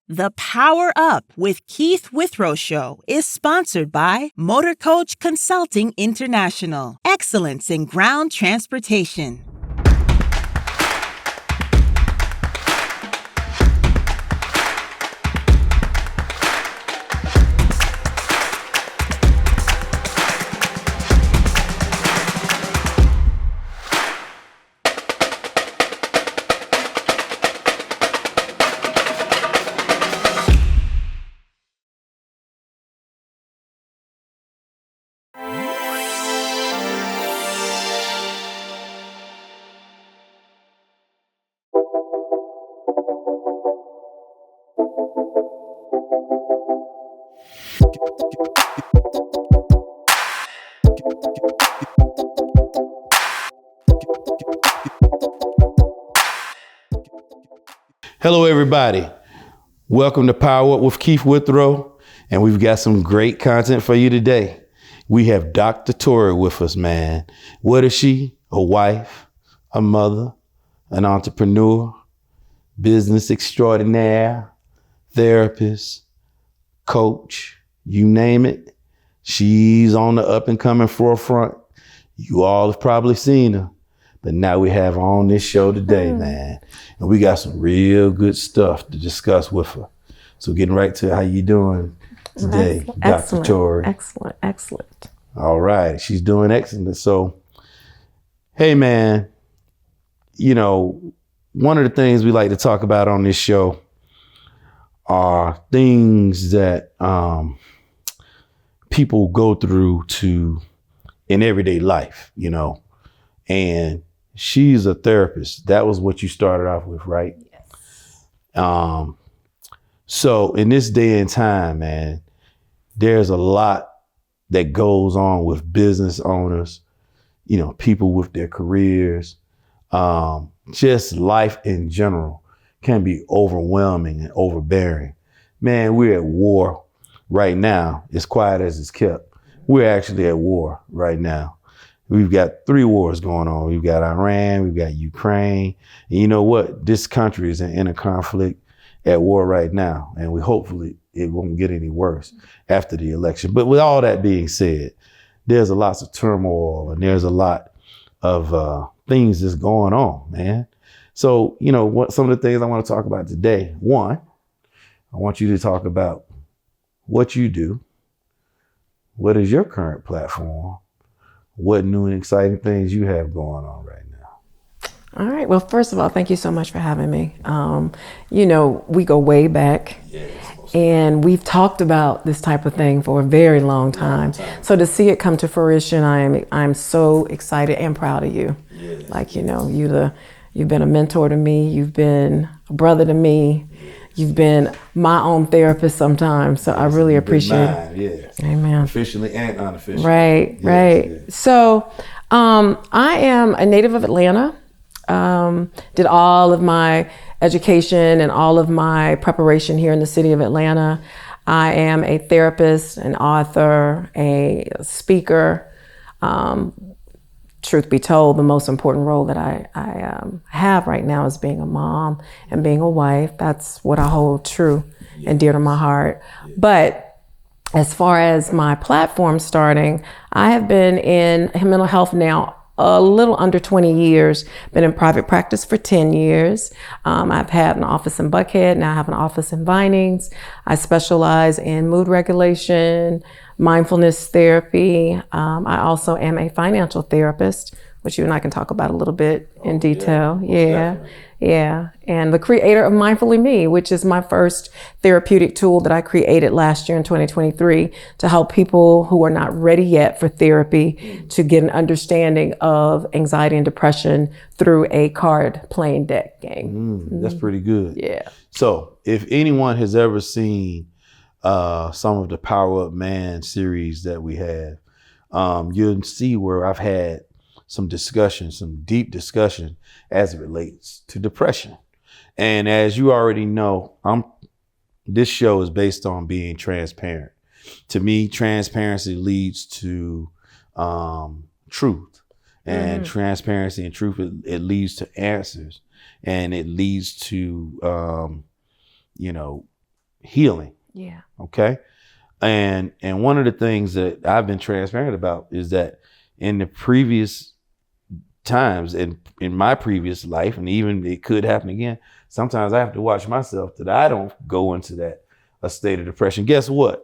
The Power Up with Keith Withrow show is sponsored by Motor Coach Consulting International. Excellence in ground transportation. Hello, everybody. Welcome to Power Up with Keith Withrow, and we've got some great content for you today. We have Dr. Torre with us, man. What is she? A wife, a mother, an entrepreneur, business extraordinaire, therapist, coach, you name it. She's on the up and coming forefront. You all have probably seen her. But now we have her on this show today, man. And we got some real good stuff to discuss with her. So getting right to how you doing today, Dr. Torre. Excellent. All right. She's doing excellent. So, hey, man, you know, one of the things we like to talk about on this show are things that people go through in everyday life, you know, and she's a therapist. That was what you started off with, right? Yes. So in this day and time, man, there's a lot that goes on with business owners, you know, people with their careers, just life in general can be overwhelming and overbearing. Man, we're at war right now. As quiet as it's kept, we're actually at war right now. We've got 3 wars going on. We've got Iran, we've got Ukraine. And you know what? This country is in a conflict at war right now. And hopefully it won't get any worse after the election. But with all that being said, there's a lot of turmoil and there's a lot of things that's going on, man. So, you know, some of the things I want to talk about today. One, I want you to talk about what you do. What is your current platform? What new and exciting things you have going on right now? All right. Well, first of all, thank you so much for having me. You know, we go way back, and we've talked about this type of thing for a very long time. So to see it come to fruition, I'm so excited and proud of you. Yes. Like, you know, you've been a mentor to me. You've been a brother to me. You've been my own therapist sometimes, so I really appreciate it. Yes. Amen. Officially and unofficially. Right. Yes. So I am a native of Atlanta. Did all of my education and all of my preparation here in the city of Atlanta. I am a therapist, an author, a speaker. Truth be told, the most important role that I have right now is being a mom and being a wife. That's what I hold true and dear to my heart. But as far as my platform starting, I have been in mental health now a little under 20 years, been in private practice for 10 years. I've had an office in Buckhead, now I have an office in Vinings. I specialize in mood regulation, mindfulness therapy. I also am a financial therapist, which you and I can talk about a little bit in detail. Yeah. And the creator of Mindfully Me, which is my first therapeutic tool that I created last year in 2023 to help people who are not ready yet for therapy to get an understanding of anxiety and depression through a card playing deck game. That's pretty good. Yeah. So if anyone has ever seen some of the Power Up Man series that we have, you'll see where I've had some discussion, some deep discussion as it relates to depression. And as you already know, this show is based on being transparent. To me, transparency leads to truth. And transparency and truth, it leads to answers. And it leads to, healing. Yeah. Okay. And one of the things that I've been transparent about is that in the previous times, in my previous life, and even it could happen again, sometimes I have to watch myself that I don't go into a state of depression. Guess what?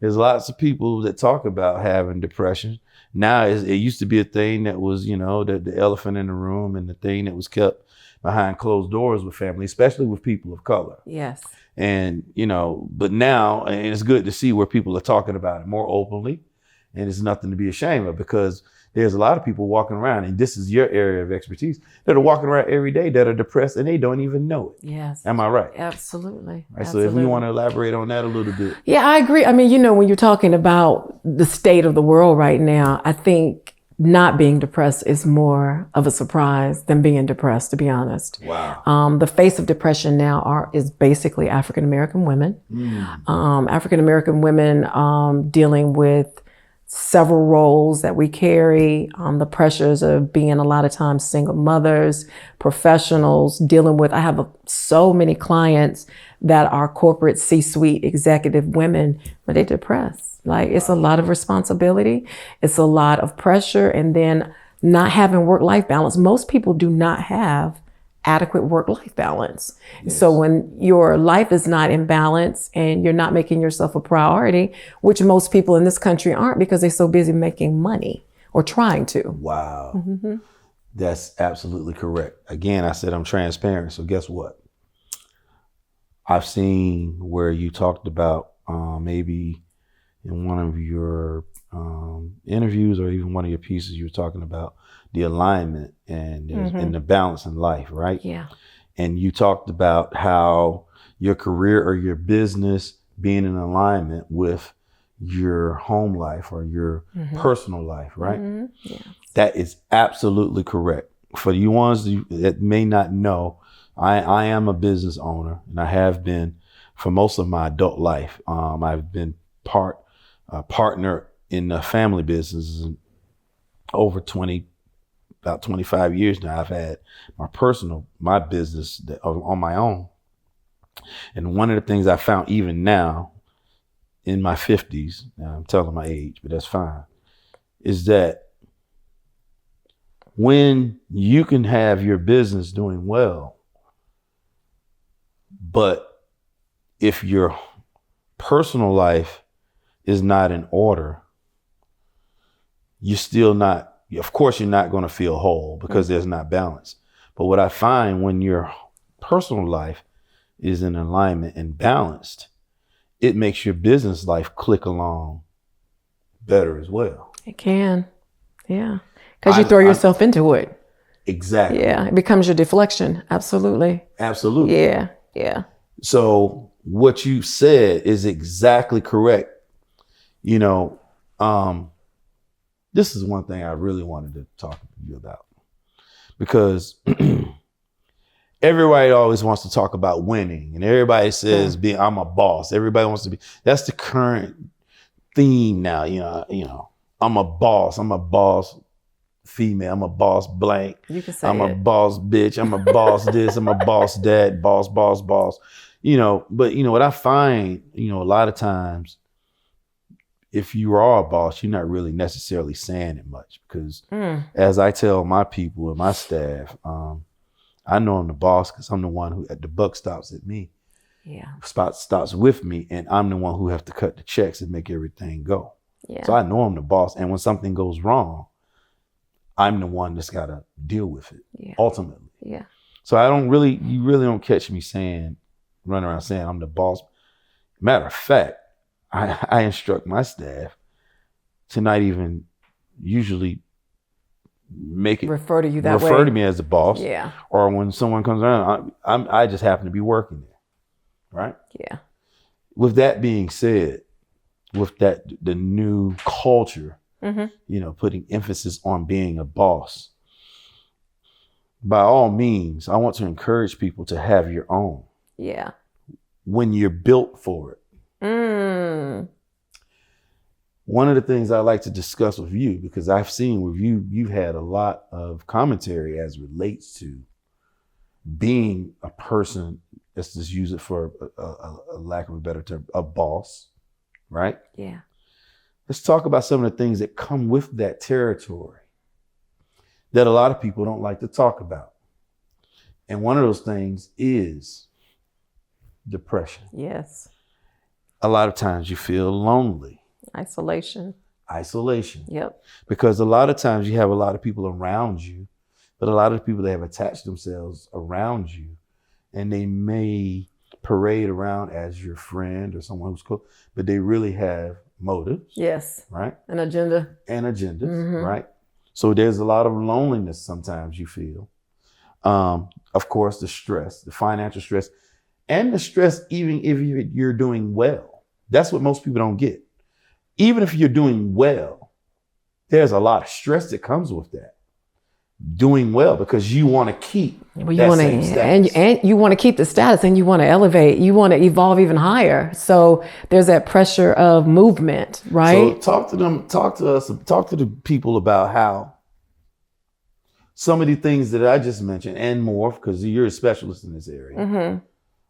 There's lots of people that talk about having depression. Now it used to be a thing that was, the elephant in the room, and the thing that was kept behind closed doors with family, especially with people of color. Yes. And, but now, and it's good to see where people are talking about it more openly, and it's nothing to be ashamed of, because there's a lot of people walking around, and this is your area of expertise, that are walking around every day that are depressed and they don't even know it. Yes. Am I right? Absolutely. Right. So if we want to elaborate on that a little bit. Yeah, I agree. I mean, when you're talking about the state of the world right now, I think not being depressed is more of a surprise than being depressed, to be honest. Wow. The face of depression now is basically African-American women. African-American women dealing with several roles that we carry, the pressures of being a lot of times single mothers, professionals, dealing with, I have so many clients that are corporate C-suite executive women, but they're depressed. Like, it's a lot of responsibility. It's a lot of pressure. And then not having work-life balance. Most people do not have adequate work-life balance. Yes. So when your life is not in balance and you're not making yourself a priority, which most people in this country aren't, because they're so busy making money or trying to. Wow. Mm-hmm. That's absolutely correct. Again, I said I'm transparent. So guess what? I've seen where you talked about maybe in one of your interviews, or even one of your pieces, you were talking about the alignment and the balance in life, right? Yeah. And you talked about how your career or your business being in alignment with your home life or your personal life, right? Mm-hmm. Yeah. That is absolutely correct. For you ones that may not know, I am a business owner, and I have been for most of my adult life. I've been partner in a family business over about 25 years now. I've had my business on my own. And one of the things I found even now in my 50s, now I'm telling my age, but that's fine, is that when you can have your business doing well, but if your personal life is not in order, of course you're not going to feel whole, because there's not balance. But what I find, when your personal life is in alignment and balanced, it makes your business life click along better as well. It can. Yeah. Because you throw yourself into it. Exactly. Yeah. It becomes your deflection. Absolutely. Absolutely. Yeah. Yeah. So what you said is exactly correct. This is one thing I really wanted to talk to you about, because everybody always wants to talk about winning, and everybody says, I'm a boss. Everybody wants to be, that's the current theme now. I'm a boss female, I'm a boss blank. You can say I'm it. a boss bitch. I'm a boss this, I'm a boss that, boss. But what I find, a lot of times, if you are a boss, you're not really necessarily saying it much, because as I tell my people and my staff, I know I'm the boss because I'm the one who, the buck stops at me. Yeah. Stops with me, and I'm the one who have to cut the checks and make everything go. Yeah. So I know I'm the boss, and when something goes wrong, I'm the one that's got to deal with it ultimately. Yeah. So you really don't catch me running around saying I'm the boss. Matter of fact, I instruct my staff to not even usually refer to you that way. Refer to me as the boss. Yeah. Or when someone comes around, I just happen to be working there. Right? Yeah. With that being said, with the new culture, putting emphasis on being a boss, by all means, I want to encourage people to have your own. Yeah. When you're built for it. One of the things I like to discuss with you, because I've seen with you've had a lot of commentary as relates to being a person let's just use it for a lack of a better term, a boss, right? Yeah. Let's talk about some of the things that come with that territory that a lot of people don't like to talk about. And one of those things is depression. Yes. A lot of times you feel lonely. Isolation. Yep. Because a lot of times you have a lot of people around you, but a lot of people that have attached themselves around you, and they may parade around as your friend or someone who's close, but they really have motives. Yes. Right? An agenda. And agendas, right? So there's a lot of loneliness sometimes you feel. Of course, the stress, the financial stress, and the stress even if you're doing well. That's what most people don't get. Even if you're doing well, there's a lot of stress that comes with that. Doing well because you want to keep same status. And you want to keep the status, and you want to elevate. You want to evolve even higher. So there's that pressure of movement, right? So talk to the people about how some of the things that I just mentioned and more, because you're a specialist in this area. Mm-hmm.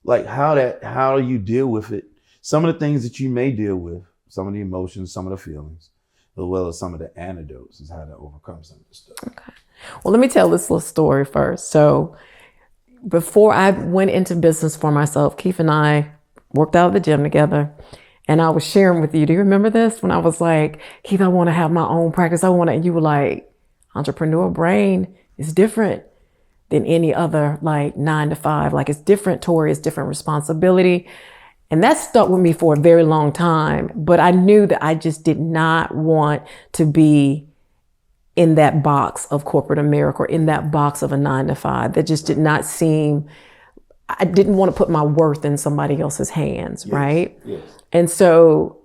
Like how do you deal with it? Some of the things that you may deal with, some of the emotions, some of the feelings, as well as some of the antidotes is how to overcome some of this stuff. Okay. Well, let me tell this little story first. So before I went into business for myself, Keith and I worked out of the gym together, and I was sharing with you. Do you remember this? When I was like, Keith, I want to have my own practice. And you were like, entrepreneur brain is different than any other like 9 to 5. Like it's different, Torre, it's different responsibility. And that stuck with me for a very long time. But I knew that I just did not want to be in that box of corporate America or in that box of a 9 to 5. That just did not seem, I didn't want to put my worth in somebody else's hands, right? Yes. And so,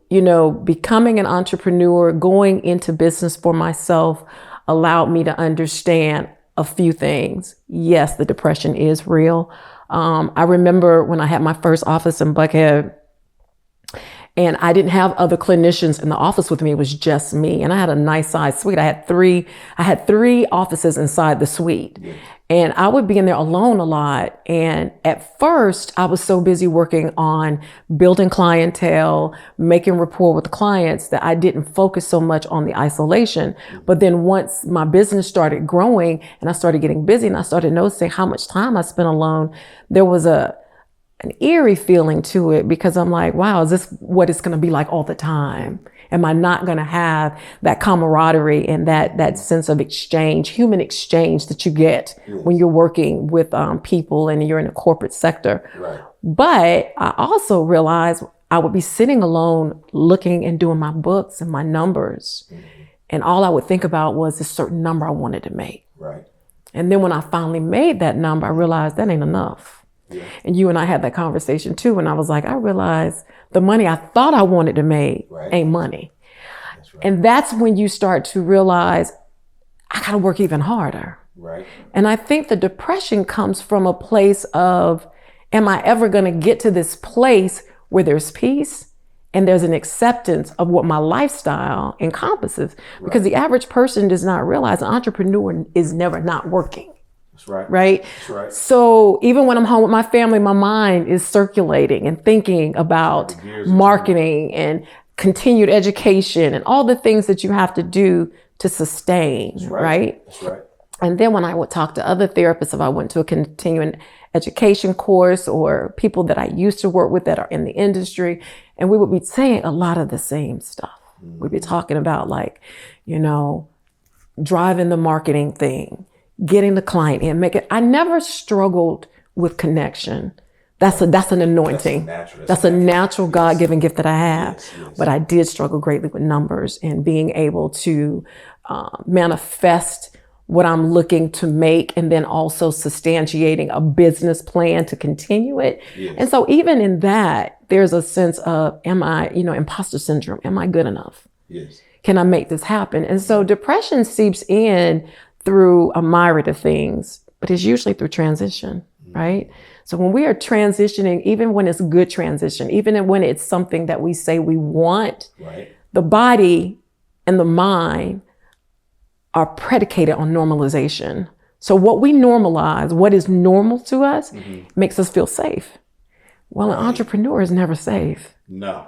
becoming an entrepreneur, going into business for myself allowed me to understand a few things. Yes, the depression is real. I remember when I had my first office in Buckhead, and I didn't have other clinicians in the office with me. It was just me. And I had a nice size suite. I had three offices inside the suite. Yeah. And I would be in there alone a lot. And at first I was so busy working on building clientele, making rapport with the clients, that I didn't focus so much on the isolation. But then once my business started growing and I started getting busy and I started noticing how much time I spent alone, there was an eerie feeling to it, because I'm like, wow, is this what it's going to be like all the time? Am I not going to have that camaraderie and that sense of exchange, human exchange that you get when you're working with people and you're in a corporate sector? Right. But I also realized I would be sitting alone looking and doing my books and my numbers. Mm-hmm. And all I would think about was a certain number I wanted to make. Right. And then when I finally made that number, I realized that ain't enough. Yeah. And you and I had that conversation too. And I was like, I realized the money I thought I wanted to make ain't money. That's right. And that's when you start to realize I got to work even harder. Right. And I think the depression comes from a place of, am I ever going to get to this place where there's peace and there's an acceptance of what my lifestyle encompasses? Because the average person does not realize an entrepreneur is never not working. Right. That's right. So even when I'm home with my family, my mind is circulating and thinking about marketing and continued education and all the things that you have to do to sustain. That's right. That's right. And then when I would talk to other therapists, if I went to a continuing education course or people that I used to work with that are in the industry, and we would be saying a lot of the same stuff. Mm-hmm. We'd be talking about driving the marketing thing, getting the client in, I never struggled with connection. That's an anointing. That's a natural God-given gift that I have. Yes. But I did struggle greatly with numbers and being able to manifest what I'm looking to make, and then also substantiating a business plan to continue it. Yes. And so even in that, there's a sense of, am I, imposter syndrome? Am I good enough? Yes. Can I make this happen? And so depression seeps in through a myriad of things, but it's usually through transition, right? So when we are transitioning, even when it's good transition, even when it's something that we say we want, the body and the mind are predicated on normalization. So what we normalize, what is normal to us, makes us feel safe. Well, an entrepreneur is never safe. No.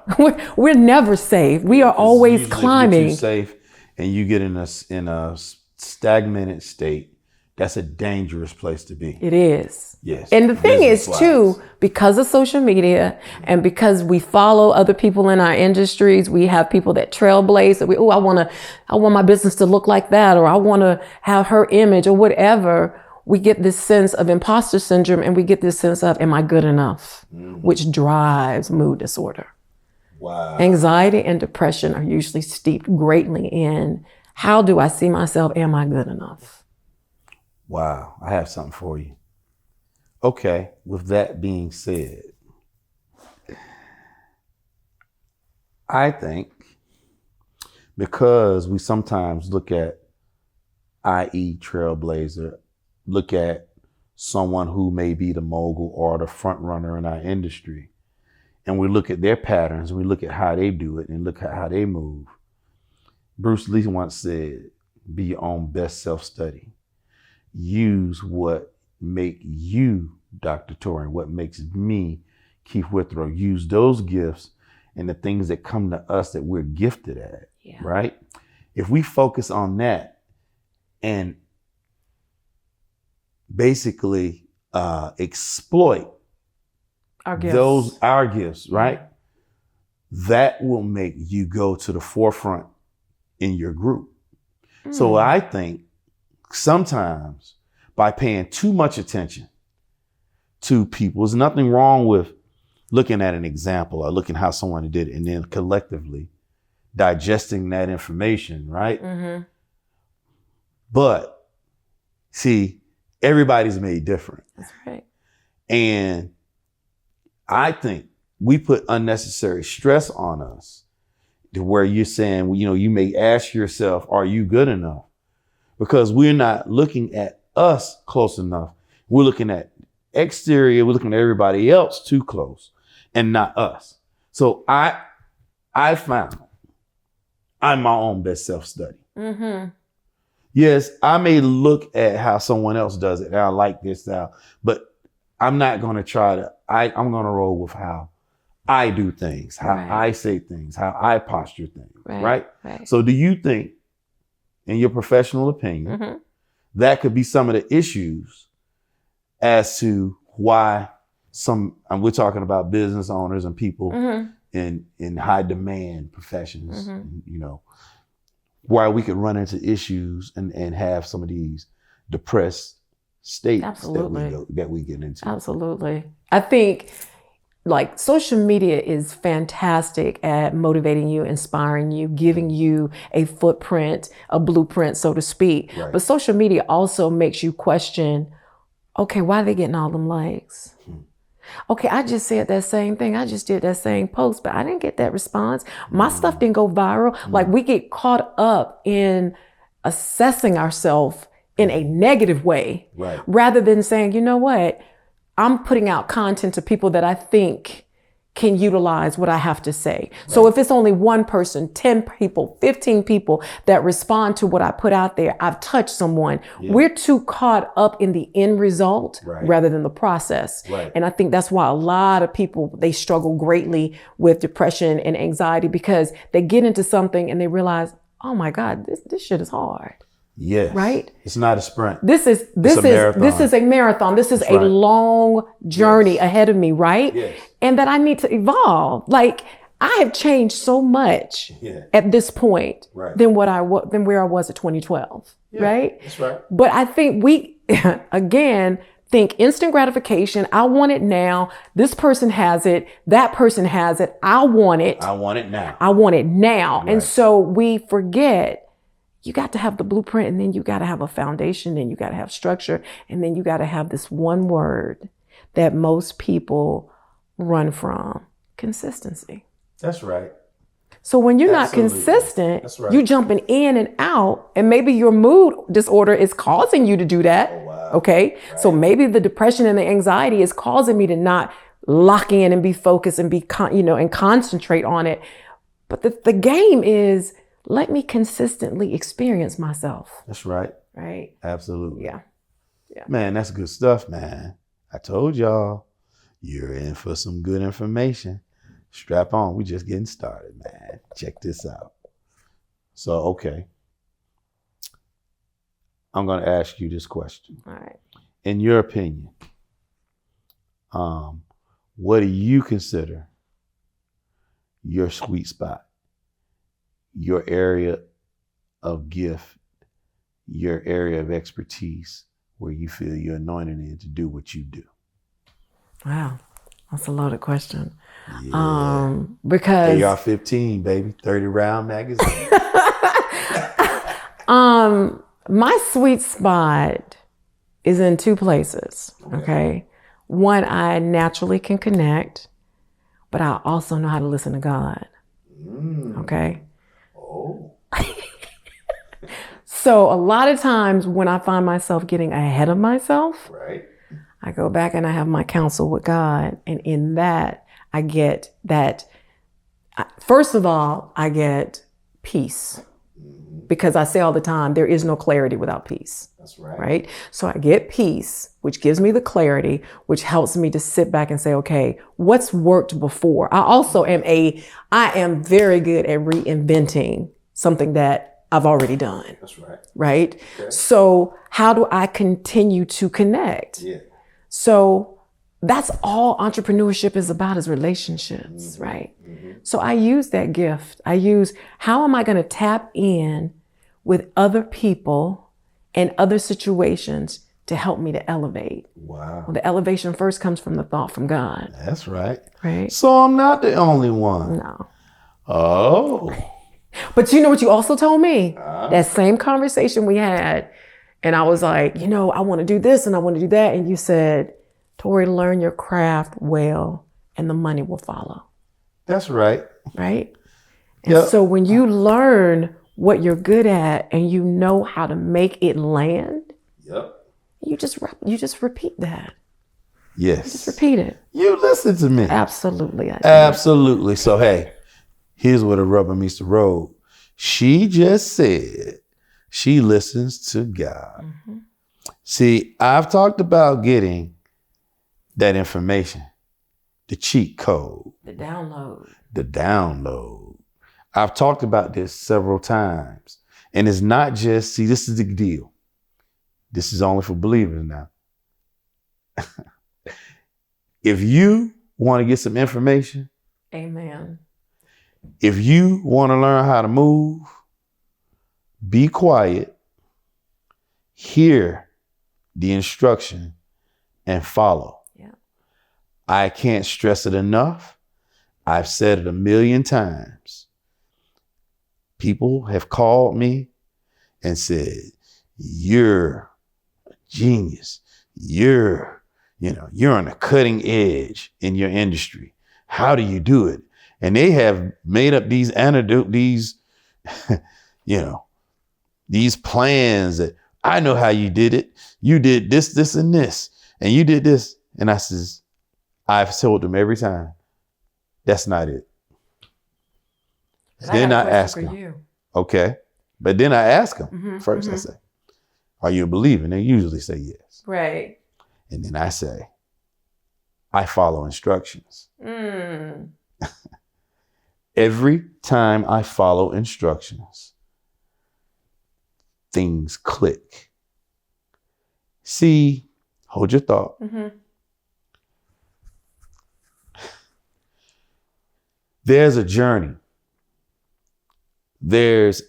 We're never safe. We are always climbing. If you get too safe and you get in a stagnated state, that's a dangerous place to be. It is. Yes. And the thing is too, because of social media and because we follow other people in our industries, we have people that trailblaze that I want my business to look like that, or I want to have her image or whatever. We get this sense of imposter syndrome, and we get this sense of, am I good enough? Which drives mood disorder. Wow. Anxiety and depression are usually steeped greatly in, how do I see myself? Am I good enough? Wow, I have something for you. Okay, with that being said, I think because we sometimes look at, i.e. trailblazer, look at someone who may be the mogul or the front runner in our industry, and we look at their patterns, we look at how they do it and look at how they move. Bruce Lee once said, be your own best self-study. Use what make you, Dr. Torre, what makes me, Keith Withrow. Use those gifts and the things that come to us that we're gifted at, right? If we focus on that and basically exploit our gifts, right? That will make you go to the forefront in your group. So I think sometimes by paying too much attention to people, there's nothing wrong with looking at an example or looking how someone did it and then collectively digesting that information, right? But see, everybody's made different. That's right. And I think we put unnecessary stress on us to where you're saying, you may ask yourself, are you good enough? Because we're not looking at us close enough. We're looking at exterior. We're looking at everybody else too close and not us. So I found I'm my own best self-study. Yes, I may look at how someone else does it and I like this style, but I'm not going to try to, I'm going to roll with how I do things, how I say things, how I posture things, right? So do you think, in your professional opinion, that could be some of the issues as to why we're talking about business owners and people in high demand professions, why we could run into issues and have some of these depressed states that we get into? Absolutely. I think like social media is fantastic at motivating you, inspiring you, giving you a footprint, a blueprint, so to speak. But social media also makes you question, okay, why are they getting all them likes? Okay, I just said that same thing. I just did that same post, but I didn't get that response. My stuff didn't go viral. Like we get caught up in assessing ourselves in a negative way, rather than saying, you know what? I'm putting out content to people that I think can utilize what I have to say. So if it's only one person, 10 people, 15 people that respond to what I put out there, I've touched someone. We're too caught up in the end result rather than the process. And I think that's why a lot of people, they struggle greatly with depression and anxiety, because they get into something and they realize, oh my God, this shit is hard. Yes. Right? It's not a sprint. This is a marathon. This is a long journey ahead of me, right? And that I need to evolve. Like I have changed so much at this point than where I was at 2012. Right? That's right. But I think we again think instant gratification. I want it now. This person has it. That person has it. I want it. I want it now. I want it now. And so we forget, you got to have the blueprint, and then you got to have a foundation, and you got to have structure, and then you got to have this one word that most people run from: consistency. That's right. So when you're not consistent, you jumping in and out, and maybe your mood disorder is causing you to do that. Okay. So maybe the depression and the anxiety is causing me to not lock in and be focused and be, and concentrate on it. But the game is, let me consistently experience myself. That's right. Right. Absolutely. Yeah. Man, that's good stuff, man. I told y'all, You're in for some good information. Strap on. We just getting started, man. Check this out. So, okay. I'm going to ask you this question. All right. In your opinion, what do you consider your sweet spot, your area of gift, your area of expertise, where you feel you're anointed in to do what you do? Wow, that's a loaded question. Yeah. Because AR-15, baby, 30-round magazine. My sweet spot is in two places. Okay. One, I naturally can connect, but I also know how to listen to God. Okay. Oh. So a lot of times when I find myself getting ahead of myself, Right. I go back and I have my counsel with God. And in that, I get that, first of all, I get peace. Because I say all the time, there is no clarity without peace. That's right. Right? So I get peace, which gives me the clarity, which helps me to sit back and say, okay, what's worked before? I am very good at reinventing something that I've already done. That's right. Right? Okay. So how do I continue to connect? Yeah. So that's all entrepreneurship is about, is relationships, right? So I use that gift. How am I going to tap in with other people and other situations to help me to elevate? Wow. Well, the elevation first comes from the thought from God. That's right. Right? So I'm not the only one. No. Oh. But you know what you also told me? That same conversation we had. And I was like, I want to do this and I want to do that. And you said, Torre, learn your craft well and the money will follow. That's right. Right? And so when you learn what you're good at and you know how to make it land, you just repeat that. Yes. Just repeat it. You listen to me. Absolutely. Absolutely. So, hey, here's where the rubber meets the road. She just said she listens to God. Mm-hmm. See, I've talked about getting that information, the cheat code, the download. I've talked about this several times. And it's not just, see, this is the deal. This is only for believers now. If you want to get some information, amen. If you want to learn how to move, be quiet, hear the instruction, and follow. Yeah. I can't stress it enough. I've said it 1,000,000 times. People have called me and said, you're a genius. You're on the cutting edge in your industry. How do you do it? And they have made up these these plans that I know how you did it. You did this, this, and this, and you did this. And I've told them every time, that's not it. Then I ask them, okay. But then I ask them first, I say, are you a believer? And they usually say yes. Right. And then I say, I follow instructions. Every time I follow instructions, things click. See, hold your thought. There's a journey. There's,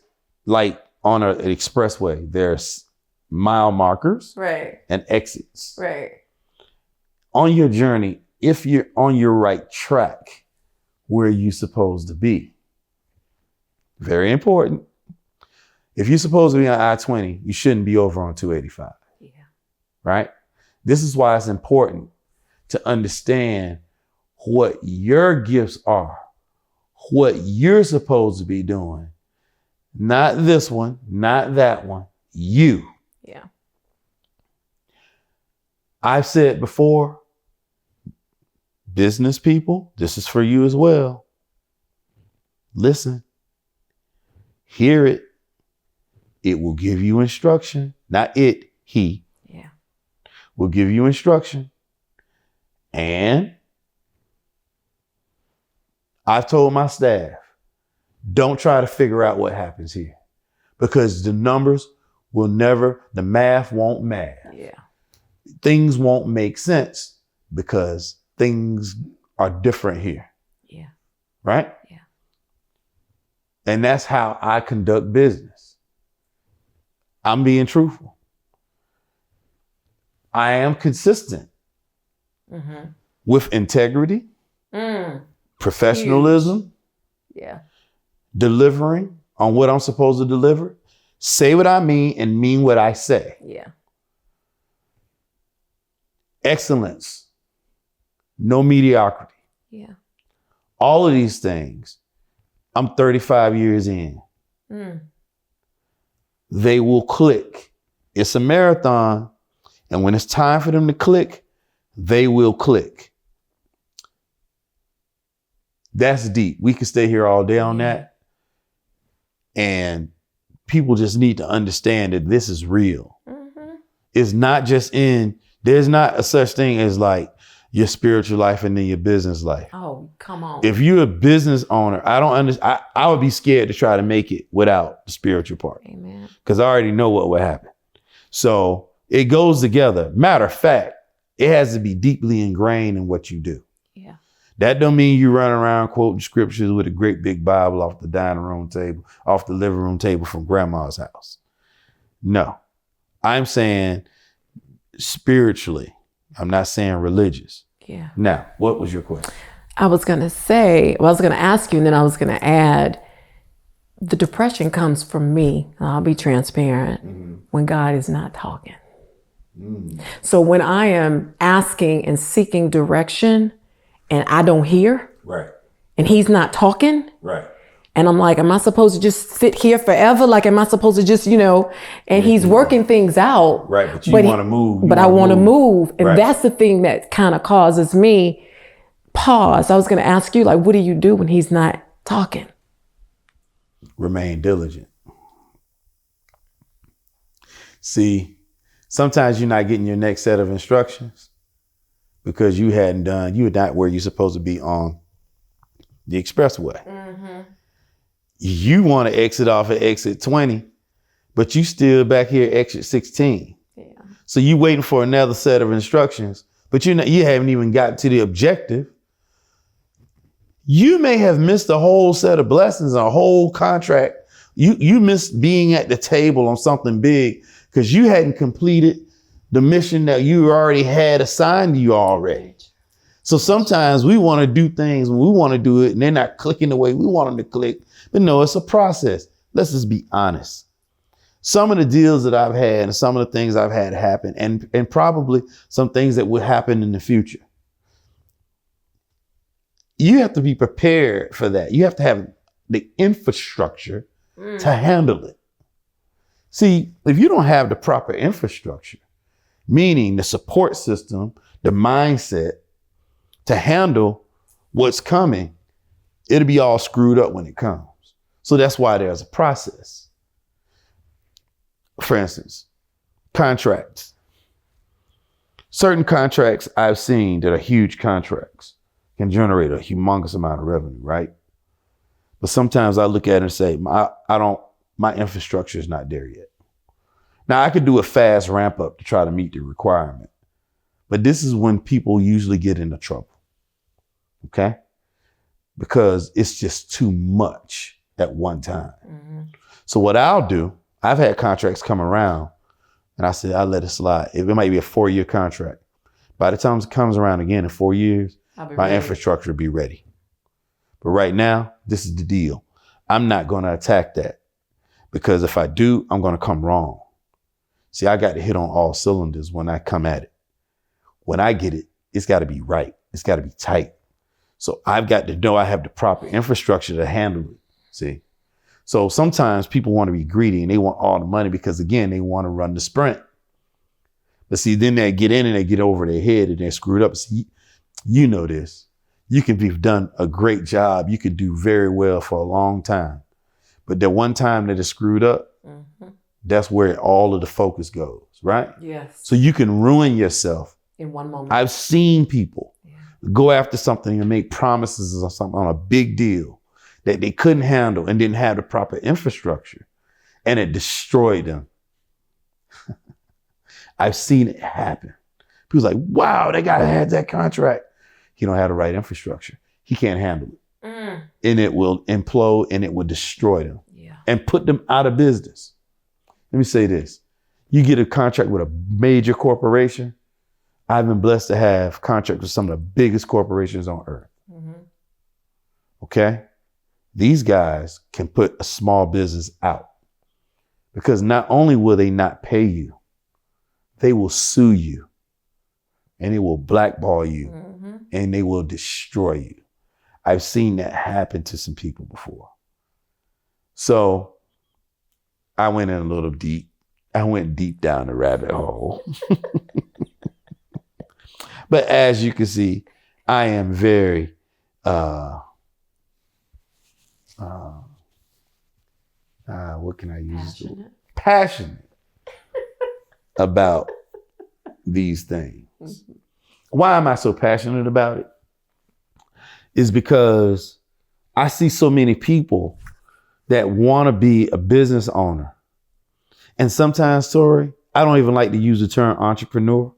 like on an expressway, there's mile markers and exits. Right. On your journey, if you're on your right track, where are you supposed to be? Very important. If you're supposed to be on I-20, you shouldn't be over on 285. Yeah. Right? This is why it's important to understand what your gifts are, what you're supposed to be doing. Not this one, not that one, you. Yeah. I've said before, business people, this is for you as well. Listen, hear it. It will give you instruction. Not it, he. Yeah. Will give you instruction. And I've told my staff, don't try to figure out what happens here because the numbers will never, the math won't math. Yeah. Things won't make sense because things are different here. Yeah. Right? Yeah. And that's how I conduct business. I'm being truthful. I am consistent with integrity, professionalism, delivering on what I'm supposed to deliver, say what I mean and mean what I say. Yeah. Excellence, no mediocrity. Yeah. All of these things, I'm 35 years in. They will click. It's a marathon. And when it's time for them to click, they will click. That's deep. We could stay here all day on that. And people just need to understand that this is real. It's not just there's not a such thing as like your spiritual life and then your business life. Oh, come on. If you're a business owner, I would be scared to try to make it without the spiritual part. Amen. Because I already know what would happen. So it goes together. Matter of fact, it has to be deeply ingrained in what you do. Yeah. That don't mean you run around quoting scriptures with a great big Bible off the dining room table, off the living room table from grandma's house. No, I'm saying spiritually. I'm not saying religious. Yeah. Now, what was your question? I was going to ask you, and then I was going to add, the depression comes from me. I'll be transparent when God is not talking. So when I am asking and seeking direction and I don't hear, Right. and he's not talking, Right. and I'm like, am I supposed to just sit here forever? Like, am I supposed to just, and he's working things out. Right, but you want to move. But I want to move. And Right. that's the thing that kind of causes me pause. I was going to ask you, like, what do you do when he's not talking? Remain diligent. See, sometimes you're not getting your next set of instructions because you're not where you're supposed to be on the expressway. You want to exit off at exit 20, but you still back here at exit 16. Yeah. So you waiting for another set of instructions, but you haven't even gotten to the objective. You may have missed a whole set of blessings, a whole contract. You missed being at the table on something big because you hadn't completed the mission that you already had assigned to you already. So sometimes we want to do things when we want to do it and they're not clicking the way we want them to click. But no, it's a process. Let's just be honest. Some of the deals that I've had and some of the things I've had happen and probably some things that will happen in the future. You have to be prepared for that. You have to have the infrastructure to handle it. See, if you don't have the proper infrastructure, meaning the support system, the mindset to handle what's coming, it'll be all screwed up when it comes. So that's why there's a process. For instance, contracts. Certain contracts I've seen that are huge contracts can generate a humongous amount of revenue, right? But sometimes I look at it and say, my infrastructure is not there yet. Now I could do a fast ramp up to try to meet the requirement, but this is when people usually get into trouble, okay? Because it's just too much at one time. So what I'll do, I've had contracts come around and I said, I'll let it slide. It might be a 4-year contract. By the time it comes around again in 4 years, my infrastructure will be ready. But right now, this is the deal. I'm not going to attack that because if I do, I'm going to come wrong. See, I got to hit on all cylinders when I come at it. When I get it, it's got to be right. It's got to be tight. So I've got to know I have the proper infrastructure to handle it. See? So sometimes people want to be greedy and they want all the money because, again, they want to run the sprint. But see, then they get in and they get over their head and they're screwed up. See, you know this. You can be done a great job. You could do very well for a long time. But the one time that it's screwed up, that's where all of the focus goes, right? Yes. So you can ruin yourself. In one moment. I've seen people go after something and make promises or something on a big deal that they couldn't handle and didn't have the proper infrastructure, and it destroyed them. I've seen it happen. People's like, wow, that guy had that contract. He don't have the right infrastructure. He can't handle it. And it will implode and it will destroy them and put them out of business. Let me say this. You get a contract with a major corporation. I've been blessed to have contracts with some of the biggest corporations on earth. Okay? These guys can put a small business out because not only will they not pay you, they will sue you and they will blackball you and they will destroy you. I've seen that happen to some people before. So I went in a little deep. I went deep down the rabbit hole. But as you can see, I am very what can I use? Passionate about these things. Why am I so passionate about it? Is because I see so many people that want to be a business owner. And sometimes, Torre, I don't even like to use the term entrepreneur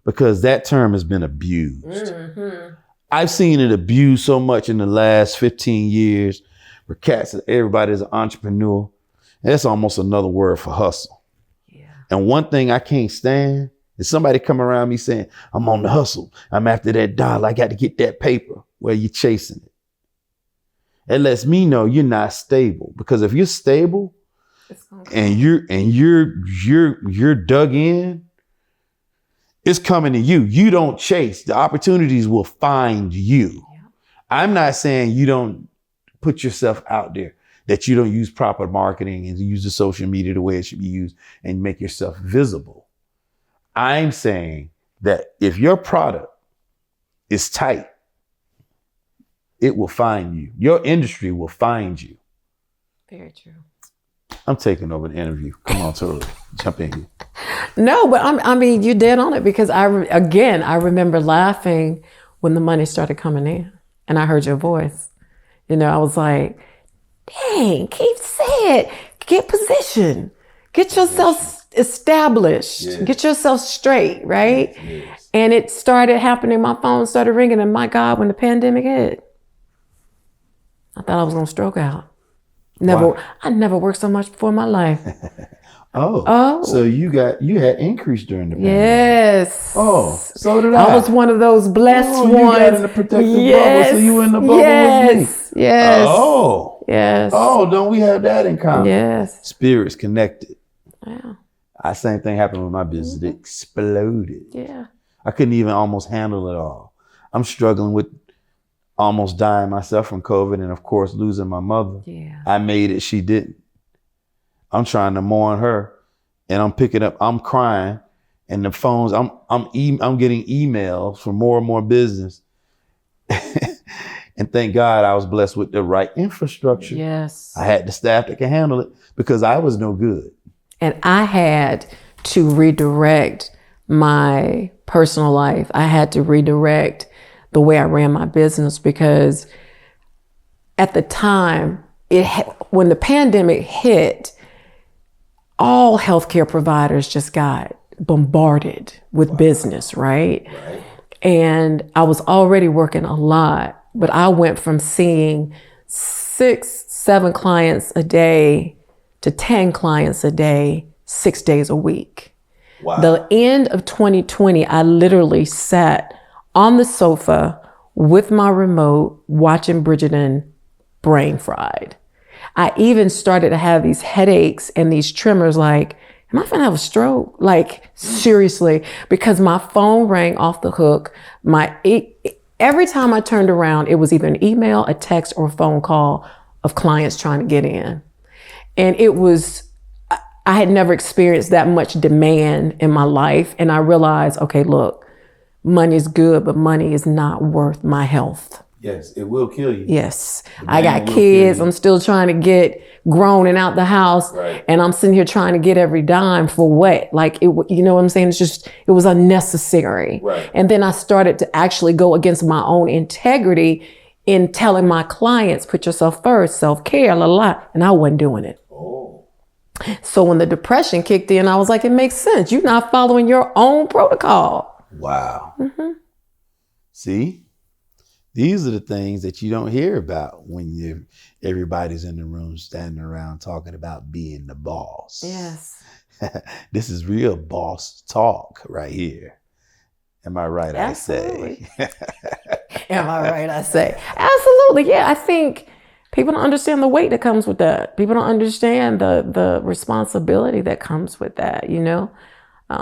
because that term has been abused. I've seen it abused so much in the last 15 years where cats, everybody's an entrepreneur. That's almost another word for hustle. And one thing I can't stand is somebody come around me saying, I'm on the hustle. I'm after that dollar. I got to get that paper. Well, you're chasing it. It lets me know you're not stable, because if you're stable and you're dug in, it's coming to you. You don't chase. The opportunities will find you. I'm not saying you don't put yourself out there, that you don't use proper marketing and use the social media the way it should be used and make yourself visible. I'm saying that if your product is tight, it will find you. Your industry will find you. Very true. I'm taking over the interview. Come on, Torre, jump in here. No, but I mean, you're dead on it, because I remember laughing when the money started coming in and I heard your voice. You know, I was like, dang, Keith said, get positioned, get yourself established, get yourself straight, right? Yes. And it started happening. My phone started ringing, and my God, when the pandemic hit, I thought I was gonna stroke out. I never worked so much before in my life. So you had increase during the pandemic. Yes. Oh, so did I. I was one of those blessed ones. You got in the protective bubble, so you were in the bubble with me. Yes. Oh. Yes. Oh, don't we have that in common? Yes. Spirits connected. Yeah. Same thing happened with my business. It exploded. Yeah. I couldn't even almost handle it all. I'm struggling with almost dying myself from COVID, and of course losing my mother. Yeah. I made it, she didn't. I'm trying to mourn her, and I'm crying, and the phones, I'm getting emails from more and more business. And thank God I was blessed with the right infrastructure. Yes. I had the staff that can handle it, because I was no good. And I had to redirect my personal life. I had to redirect the way I ran my business, because at the time, when the pandemic hit, all healthcare providers just got bombarded with business, right? And I was already working a lot, but I went from seeing 6-7 clients a day to 10 clients a day, 6 days a week. Wow. The end of 2020, I literally sat on the sofa with my remote watching Bridgerton, brain fried. I even started to have these headaches and these tremors, like, am I gonna have a stroke? Like, seriously, because my phone rang off the hook. Every time I turned around, it was either an email, a text, or a phone call of clients trying to get in. And I had never experienced that much demand in my life. And I realized, okay, look, money is good, but money is not worth my health. Yes, it will kill you. Yes. The I got man will kids. kill you. I'm still trying to get grown and out the house. Right. And I'm sitting here trying to get every dime for what? Like, it, you know what I'm saying? It was unnecessary. Right. And then I started to actually go against my own integrity in telling my clients, put yourself first, self-care, la, la, la. And I wasn't doing it. Oh. So when the depression kicked in, I was like, it makes sense. You're not following your own protocol. Wow. See? These are the things that you don't hear about when everybody's in the room standing around talking about being the boss. Yes. This is real boss talk right here. Am I right? Absolutely. I say. Am I right? I say. Absolutely. Yeah. I think people don't understand the weight that comes with that. People don't understand the responsibility that comes with that, you know?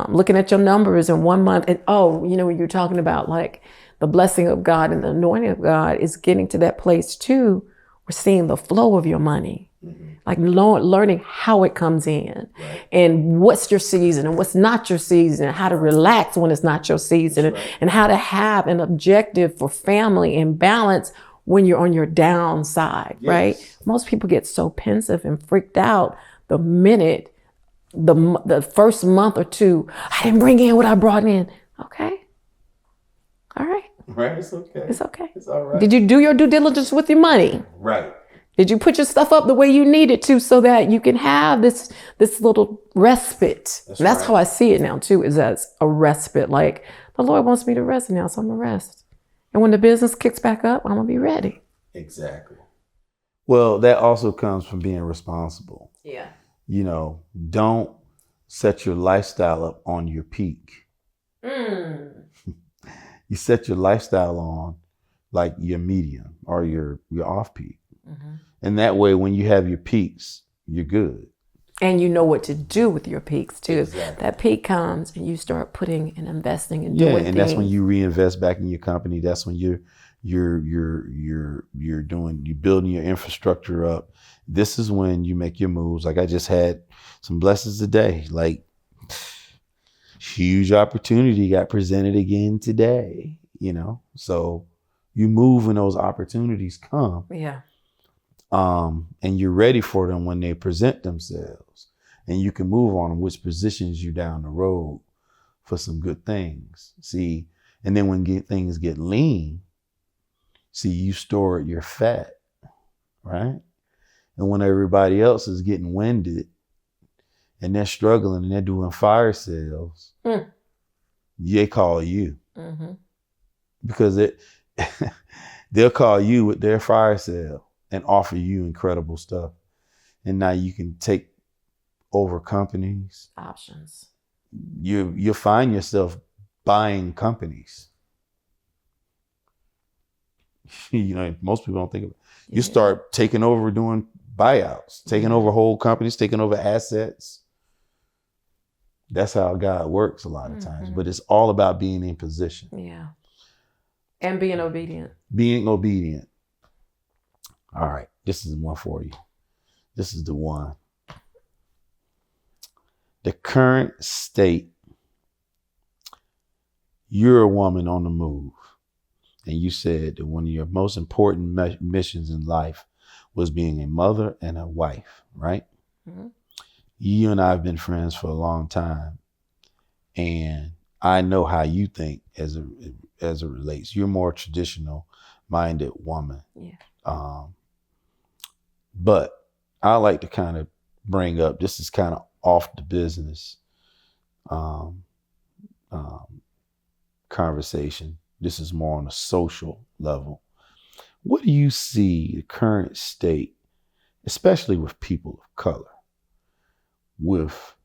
Looking at your numbers in 1 month and, when you're talking about like the blessing of God and the anointing of God is getting to that place too. We're seeing the flow of your money, like learning how it comes in and what's your season and what's not your season, and how to relax when it's not your season, and how to have an objective for family and balance when you're on your downside, right? Most people get so pensive and freaked out the minute the first month or two, I didn't bring in what I brought in. Okay. All right. Right, it's okay. It's okay. It's all right. Did you do your due diligence with your money? Right. Did you put your stuff up the way you needed to so that you can have this little respite? That's how I see it now too, is as a respite. Like the Lord wants me to rest now, so I'm gonna rest. And when the business kicks back up, I'm gonna be ready. Exactly. Well, that also comes from being responsible. Yeah. You know, don't set your lifestyle up on your peak. You set your lifestyle on like your medium or your off peak. And that way, when you have your peaks, you're good. And you know what to do with your peaks too. Exactly. That peak comes and you start putting and investing and doing things. That's when you reinvest back in your company. That's when you're building your infrastructure up. This is when you make your moves. Like I just had some blessings today. Like huge opportunity got presented again today, you know? So you move when those opportunities come. Yeah. And you're ready for them when they present themselves, and you can move on them, which positions you down the road for some good things. See, and then when things get lean, see, you store your fat, right? And when everybody else is getting winded and they're struggling and they're doing fire sales, they call you because they'll call you with their fire sale and offer you incredible stuff. And now you can take over companies. Options. You'll find yourself buying companies. You know, most people don't think of it. You start taking over, doing buyouts, taking over whole companies, taking over assets. That's how God works a lot of times. But it's all about being in position. Yeah. And being obedient. Being obedient. All right, this is one for you. This is the one. The current state, you're a woman on the move. And you said that one of your most important missions in life was being a mother and a wife, right? You and I have been friends for a long time. And I know how you think as it relates. You're a more traditional minded woman. Yeah. But I like to kind of bring up, this is kind of off the business conversation. This is more on a social level. What do you see the current state, especially with people of color, with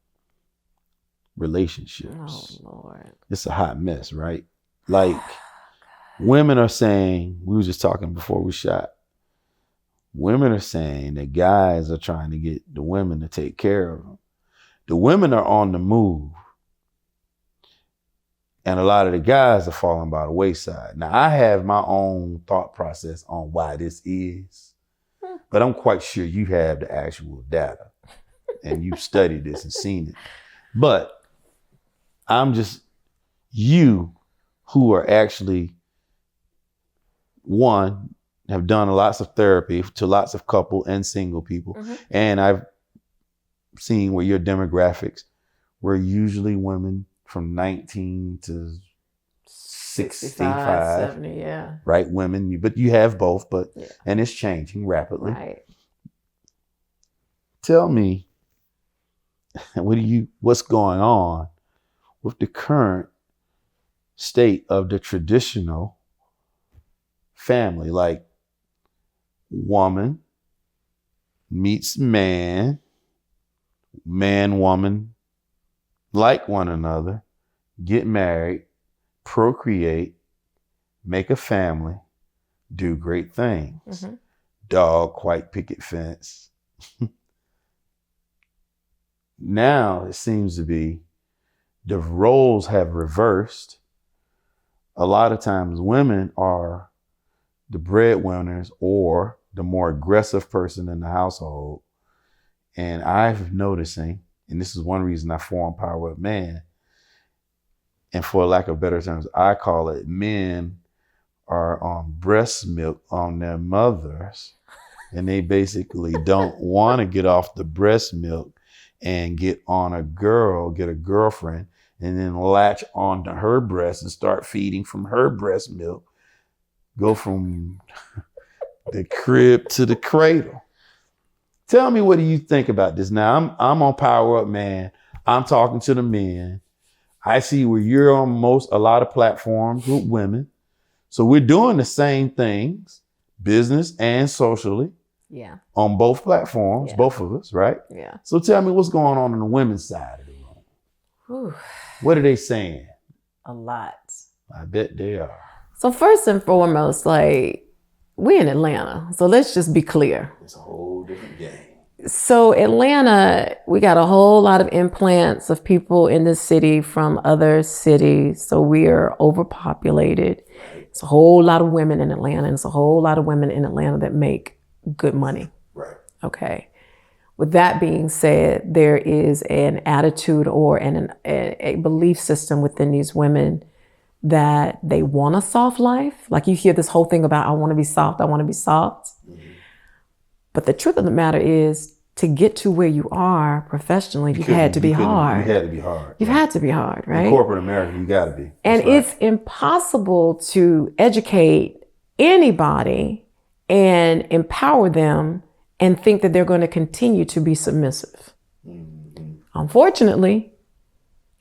relationships? Oh, Lord. It's a hot mess, right? Like women are saying, we were just talking before we shot, women are saying that guys are trying to get the women to take care of them. The women are on the move. And a lot of the guys are falling by the wayside. Now, I have my own thought process on why this is, but I'm quite sure you have the actual data and you've studied this and seen it. But I'm just, you who are actually one, have done lots of therapy to lots of couple and single people. Mm-hmm. And I've seen where your demographics were usually women from 19 to 65, 70, yeah. right? Women, but you have both, but Yeah. and it's changing rapidly. Right. Tell me, what's going on with the current state of the traditional family? Like, woman meets man, man, woman like one another, get married, procreate, make a family, do great things. Mm-hmm. Dog, white picket fence. Now it seems to be the roles have reversed. A lot of times women are the breadwinners or the more aggressive person in the household. And I'm noticing, and this is one reason I formed Power Up Man, and for lack of better terms, I call it men are on breast milk on their mothers, and they basically don't want to get off the breast milk and get a girlfriend, and then latch onto her breast and start feeding from her breast milk. Go from the crib to the cradle. Tell me, what do you think about this? Now, I'm on Power Up Man. I'm talking to the men. I see where you're on a lot of platforms with women. So we're doing the same things, business and socially. Yeah. On both platforms, Yeah. both of us, right? Yeah. So tell me what's going on the women's side of the room. Whew. What are they saying? A lot. I bet they are. So first and foremost, like, we're in Atlanta. So let's just be clear. It's a whole different game. So Atlanta, we got a whole lot of implants of people in this city from other cities. So we are overpopulated. It's a whole lot of women in Atlanta. And it's a whole lot of women in Atlanta that make good money. Right. Okay. With that being said, there is an attitude or a belief system within these women that they want a soft life. Like, you hear this whole thing about, I want to be soft, I want to be soft. Mm-hmm. But the truth of the matter is, to get to where you are professionally, you've had to be hard. You had to be hard. You've had to be hard, right? In corporate America, you got to be. And right. It's impossible to educate anybody and empower them and think that they're going to continue to be submissive. Mm-hmm. Unfortunately,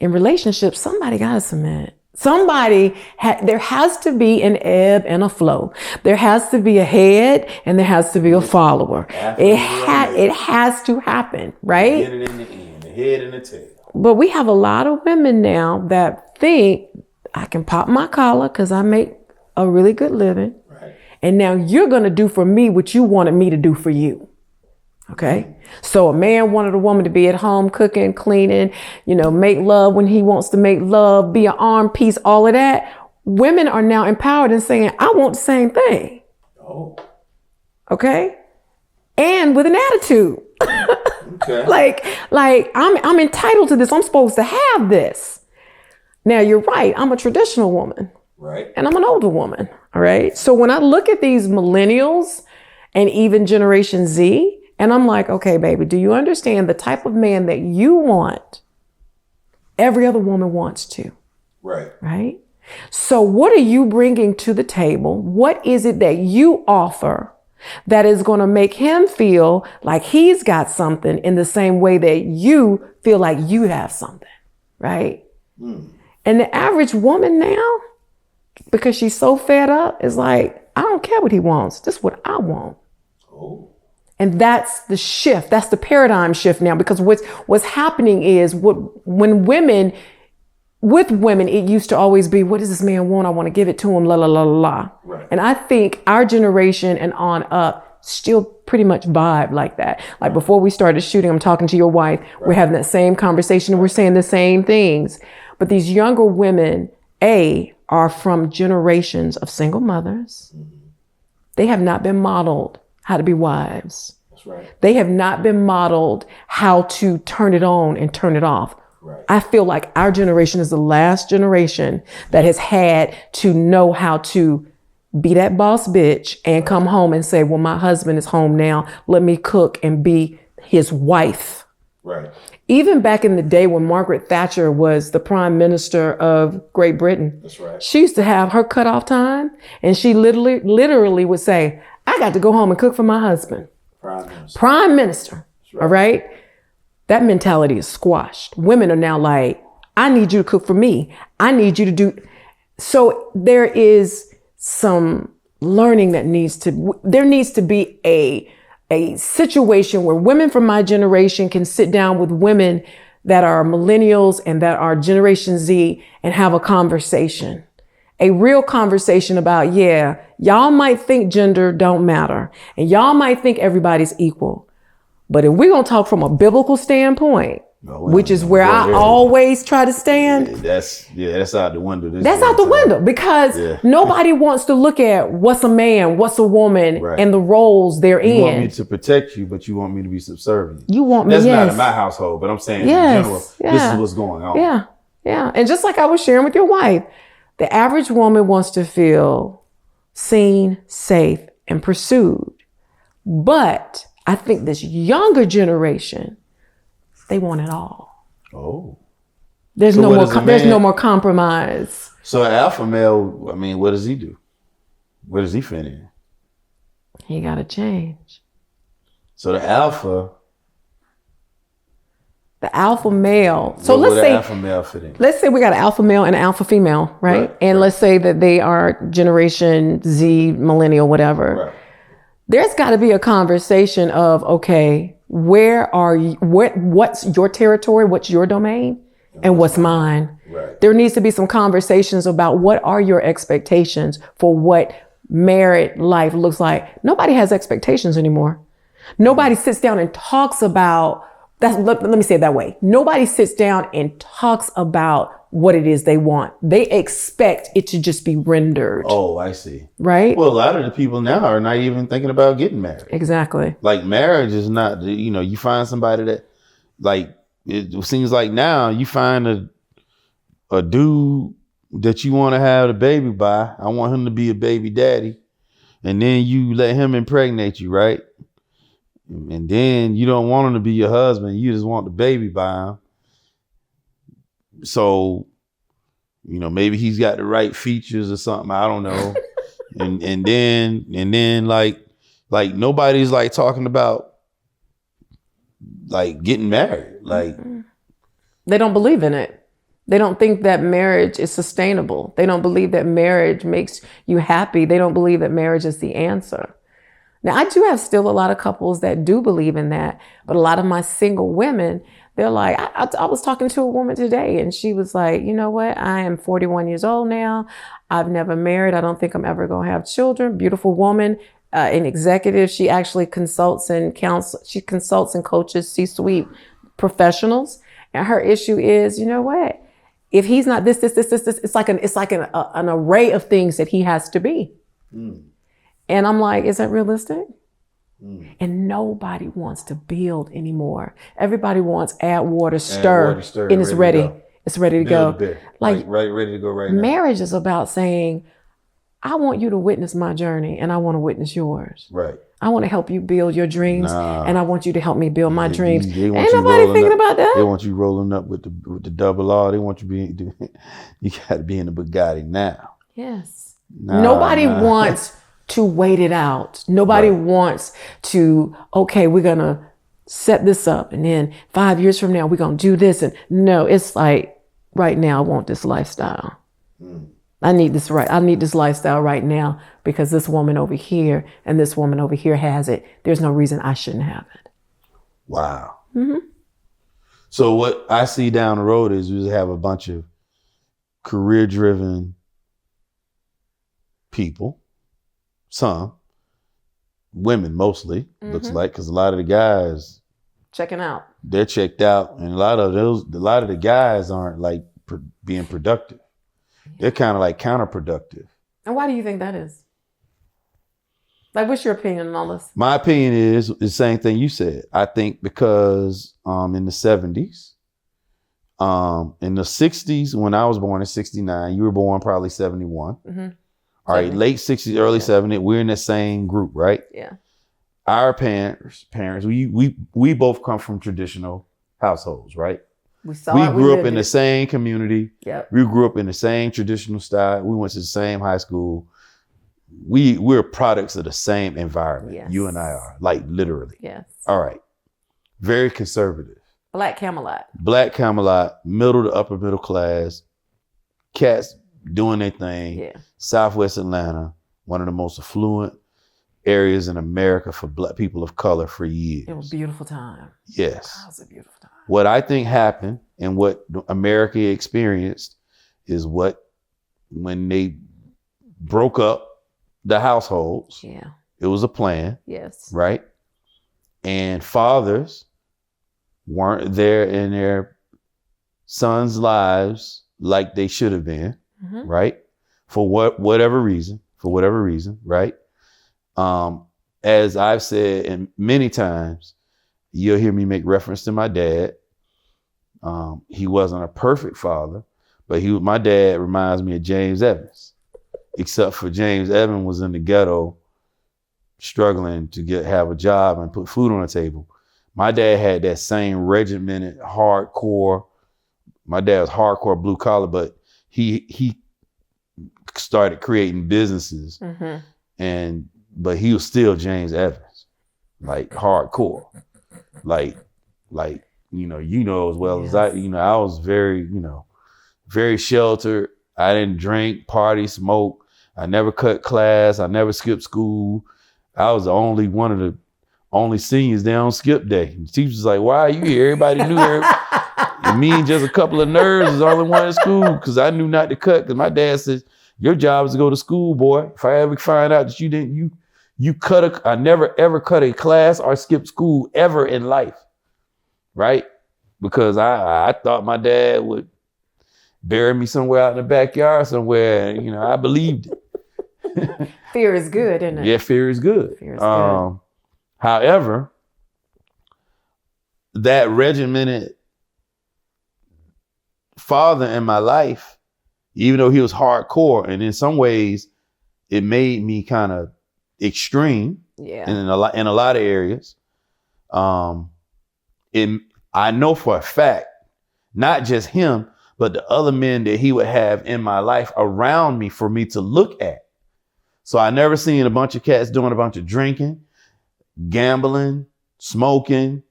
in relationships, somebody got to submit. There has to be an ebb and a flow. There has to be a head and there has to be a follower. It has to happen, right? The beginning and the end, the head and the tail. But we have a lot of women now that think, I can pop my collar because I make a really good living. Right. And now you're going to do for me what you wanted me to do for you. Okay. So a man wanted a woman to be at home cooking, cleaning, make love when he wants to make love, be an arm piece, all of that. Women are now empowered and saying, I want the same thing. Oh. Okay. And with an attitude. Okay. like I'm entitled to this. I'm supposed to have this. Now you're right. I'm a traditional woman. Right. And I'm an older woman. All right. So when I look at these millennials and even Generation Z, and I'm like, okay, baby, do you understand the type of man that you want? Every other woman wants to. Right. Right. So what are you bringing to the table? What is it that you offer that is going to make him feel like he's got something in the same way that you feel like you have something? Right. Mm. And the average woman now, because she's so fed up, is like, I don't care what he wants. This is what I want. Oh. And that's the shift. That's the paradigm shift now, because what's happening is with women, it used to always be, what does this man want? I want to give it to him, la, la, la, la. Right. And I think our generation and on up still pretty much vibe like that. Like before we started shooting, I'm talking to your wife. Right. We're having that same conversation. And we're saying the same things. But these younger women, are from generations of single mothers. Mm-hmm. They have not been modeled how to be wives. That's right. They have not been modeled how to turn it on and turn it off. Right. I feel like our generation is the last generation that has had to know how to be that boss bitch and come home and say, well, my husband is home now. Let me cook and be his wife. Right. Even back in the day when Margaret Thatcher was the prime minister of Great Britain, That's right. she used to have her cutoff time, and she literally would say, I got to go home and cook for my husband. Prime minister. Right. All right. That mentality is squashed. Women are now like, I need you to cook for me. I need you to do. So there is some learning there needs to be a situation where women from my generation can sit down with women that are millennials and that are Generation Z and have a conversation, a real conversation about, yeah, y'all might think gender don't matter and y'all might think everybody's equal. But if we're going to talk from a biblical standpoint, which is where I always try to stand. That's out the window. That's out the window because nobody wants to look at what's a man, what's a woman, and the roles they're in. You want me to protect you, but you want me to be subservient. You want me, That's not in my household, but I'm saying in general, this is what's going on. Yeah, yeah. And just like I was sharing with your wife, the average woman wants to feel seen, safe, and pursued. But I think this younger generation, they want it all. Oh. There's no more compromise. So an alpha male, I mean, what does he do? Where does he fit in? He got to change. So the alpha male. So let's say alpha male fit in. Let's say we got an alpha male and an alpha female, right? And let's say that they are Generation Z, millennial, whatever. Right. There's got to be a conversation of, okay, where are you? What's your territory? What's your domain? And what's mine? Right. There needs to be some conversations about what are your expectations for what married life looks like. Nobody has expectations anymore. Nobody sits down and talks about that. Let me say it that way. Nobody sits down and talks about what it is they want. They expect it to just be rendered. Oh, I see. Right? Well, a lot of the people now are not even thinking about getting married. Exactly. Like marriage is not, you find somebody that, like, it seems like now you find a dude that you want to have a baby by. I want him to be a baby daddy. And then you let him impregnate you, right? And then you don't want him to be your husband. You just want the baby by him. So, maybe he's got the right features or something. I don't know. and then like nobody's like talking about like getting married. Like they don't believe in it. They don't think that marriage is sustainable. They don't believe that marriage makes you happy. They don't believe that marriage is the answer. Now, I do have still a lot of couples that do believe in that, but a lot of my single women, they're like, I was talking to a woman today and she was like, you know what? I am 41 years old now. I've never married. I don't think I'm ever going to have children. Beautiful woman, an executive. She actually consults and counsels. She consults and coaches C-suite professionals. And her issue is, you know what? If he's not this, it's like an array of things that he has to be. Mm. And I'm like, is that realistic? Mm. And nobody wants to build anymore. Everybody wants add water, stir, and it's ready. It's ready to go. Like ready to go right now. Marriage is about saying, I want you to witness my journey and I want to witness yours. Right. I want to help you build your dreams and I want you to help me build my dreams. Ain't nobody thinking about that. They want you rolling up with the double R. They want you you got to be in the Bugatti now. Yes. Nobody wants to wait it out. Nobody wants to, okay, we're going to set this up and then 5 years from now, we're going to do this. And no, it's like right now, I want this lifestyle. Mm. I need this lifestyle right now because this woman over here and this woman over here has it. There's no reason I shouldn't have it. Wow. Mm-hmm. So what I see down the road is we have a bunch of career-driven people, some women mostly, looks like, because a lot of the guys checking out. They're checked out, and a lot of the guys aren't like being productive. They're kind of like counterproductive. And why do you think that is? Like, what's your opinion on all this? My opinion is the same thing you said. I think because in the 70s, in the 60s, when I was born in 69, you were born probably 71. Mm-hmm. All right, late 60s, early 70s, we're in the same group, right? Yeah. Our parents, we both come from traditional households, right? We grew up in the same community. Yep. We grew up in the same traditional style. We went to the same high school. We're products of the same environment. Yes. You and I are, like literally. Yes. All right. Very conservative. Black Camelot, middle to upper middle class, cats doing their thing. Yeah. Southwest Atlanta, one of the most affluent areas in America for Black people of color for years. It was a beautiful time. Yes. It was a beautiful time. What I think happened and what America experienced is when they broke up the households. Yeah. It was a plan. Yes. Right? And fathers weren't there in their sons' lives like they should have been, right? For whatever reason, right? As I've said and many times, you'll hear me make reference to my dad. He wasn't a perfect father, but my dad reminds me of James Evans, except for James Evans was in the ghetto struggling to have a job and put food on the table. My dad had that same regimented, hardcore. My dad was hardcore blue collar, but he started creating businesses, but he was still James Evans, like hardcore, like as well as I. I was very very sheltered. I didn't drink, party, smoke. I never cut class. I never skipped school. I was one of the only seniors there on skip day. The teacher's like, why are you here? Everybody knew her. And me and just a couple of nerds was the only one in school because I knew not to cut. Because my dad said, your job is to go to school, boy. If I ever find out that I never ever cut a class or skipped school ever in life. Right? Because I thought my dad would bury me somewhere out in the backyard somewhere. And, I believed it. Fear is good, isn't it? Yeah, fear is good. Fear is good. However, that regimented father in my life, even though he was hardcore, and in some ways it made me kind of extreme in a lot of areas. I know for a fact, not just him, but the other men that he would have in my life around me for me to look at. So I never seen a bunch of cats doing a bunch of drinking, gambling, smoking.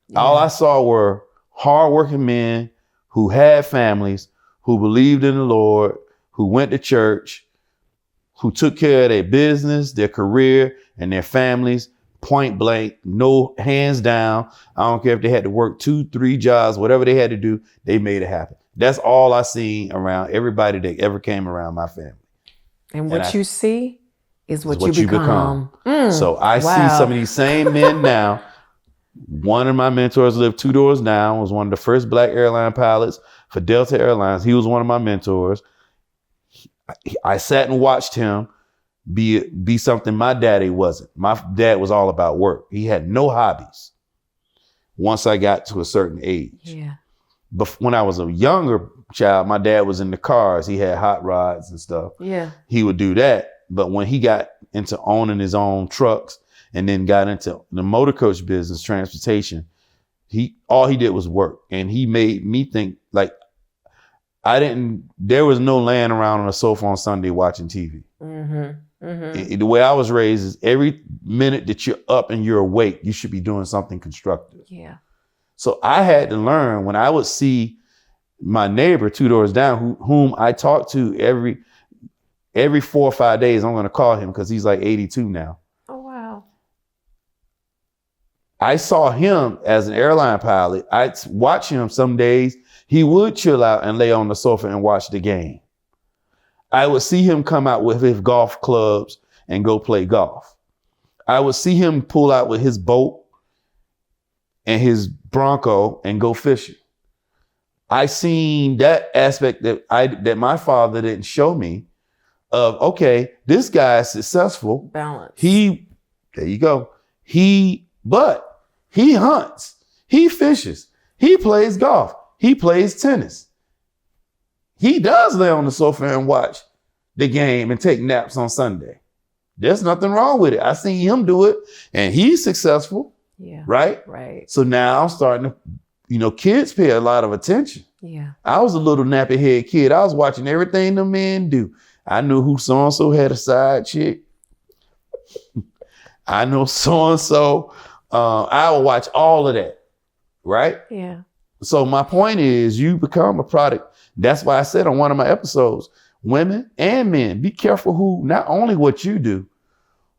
Yeah. All I saw were hardworking men who had families, who believed in the Lord, who went to church, who took care of their business, their career, and their families, point blank, no hands down. I don't care if they had to work 2-3 jobs, whatever they had to do, they made it happen. That's all I seen around everybody that ever came around my family. And what you see is what you become. So I see some of these same men now. One of my mentors lived 2 doors down, was one of the first Black airline pilots for Delta Airlines. He was one of my mentors. I sat and watched him be something my daddy wasn't. My dad was all about work. He had no hobbies once I got to a certain age. Yeah. But when I was a younger child, my dad was in the cars. He had hot rods and stuff. Yeah. He would do that. But when he got into owning his own trucks and then got into the motor coach business, transportation, all he did was work. And he made me think like there was no laying around on a sofa on Sunday watching TV. The way I was raised is every minute that you're up and you're awake, you should be doing something constructive. Yeah. So I had to learn when I would see my neighbor 2 doors down, whom I talked to every 4 or 5 days. I'm going to call him because he's like 82 now. Oh, wow. I saw him as an airline pilot. I'd watch him some days. He would chill out and lay on the sofa and watch the game. I would see him come out with his golf clubs and go play golf. I would see him pull out with his boat and his Bronco and go fishing. I seen that aspect that my father didn't show me of, okay, this guy is successful. Balance. There you go. But he hunts, he fishes, he plays golf, he plays tennis. He does lay on the sofa and watch the game and take naps on Sunday. There's nothing wrong with it. I seen him do it and he's successful. Yeah. Right? Right. So now I'm starting to, kids pay a lot of attention. Yeah. I was a little nappy head kid. I was watching everything the men do. I knew who so-and-so had a side chick. I know so-and-so. I would watch all of that. Right? Yeah. So my point is you become a product. That's why I said on one of my episodes, women and men, be careful who, not only what you do,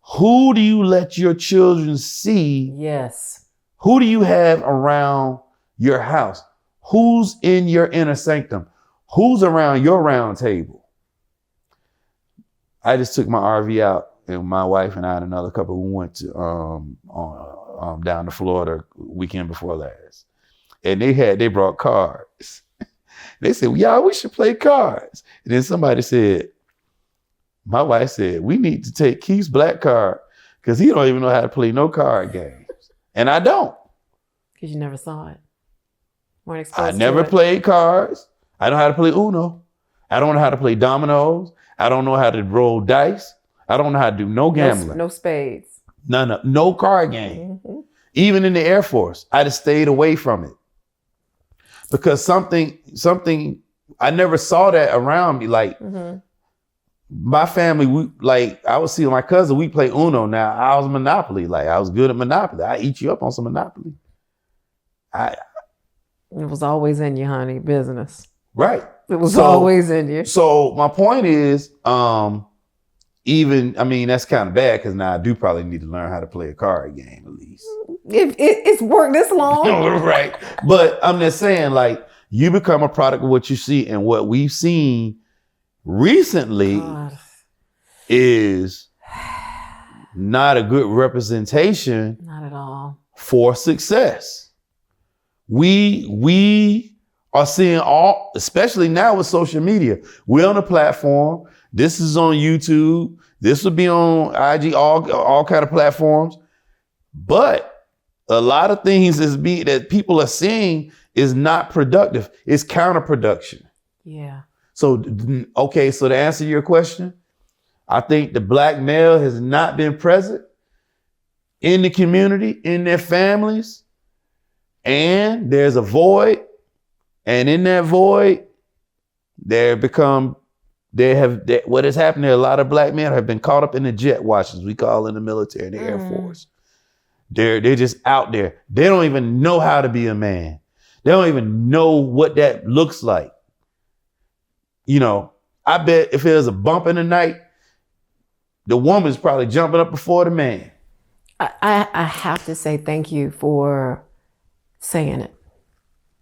who do you let your children see? Yes. Who do you have around your house? Who's in your inner sanctum? Who's around your round table? I just took my RV out and my wife and I and another couple, we went to down to Florida weekend before last. And they brought cards. They said, well, y'all, we should play cards. And then somebody said, my wife said, we need to take Keith's black card because he don't even know how to play no card games. And I don't. Because you never saw it. Weren't exposed I to never it. played cards. I don't know how to play Uno. I don't know how to play dominoes. I don't know how to roll dice. I don't know how to do no gambling. No spades. No card game. Mm-hmm. Even in the Air Force, I just stayed away from it. Because something, I never saw that around me. Like my family, I would see my cousin, we play Uno now. I was Monopoly. Like I was good at Monopoly. I eat you up on some Monopoly. It was always in you, honey, business. Right. It was always in you. So my point is, that's kind of bad because now I do probably need to learn how to play a card game at least. If it's worked this long. Right. But I'm just saying, like, you become a product of what you see, and what we've seen recently is not a good representation. Not at all. For success. We are seeing especially now with social media, we're on a platform. This is on YouTube. This will be on IG, all kind of platforms. But a lot of things that people are seeing is not productive. It's counterproduction. Yeah. So to answer your question, I think the black male has not been present in the community, in their families, and there's a void. And in that void, what has happened there, a lot of black men have been caught up in the jet watches, we call in the military, the Air Force. They're just out there. They don't even know how to be a man. They don't even know what that looks like. I bet if there's a bump in the night, the woman's probably jumping up before the man. I have to say thank you for saying it.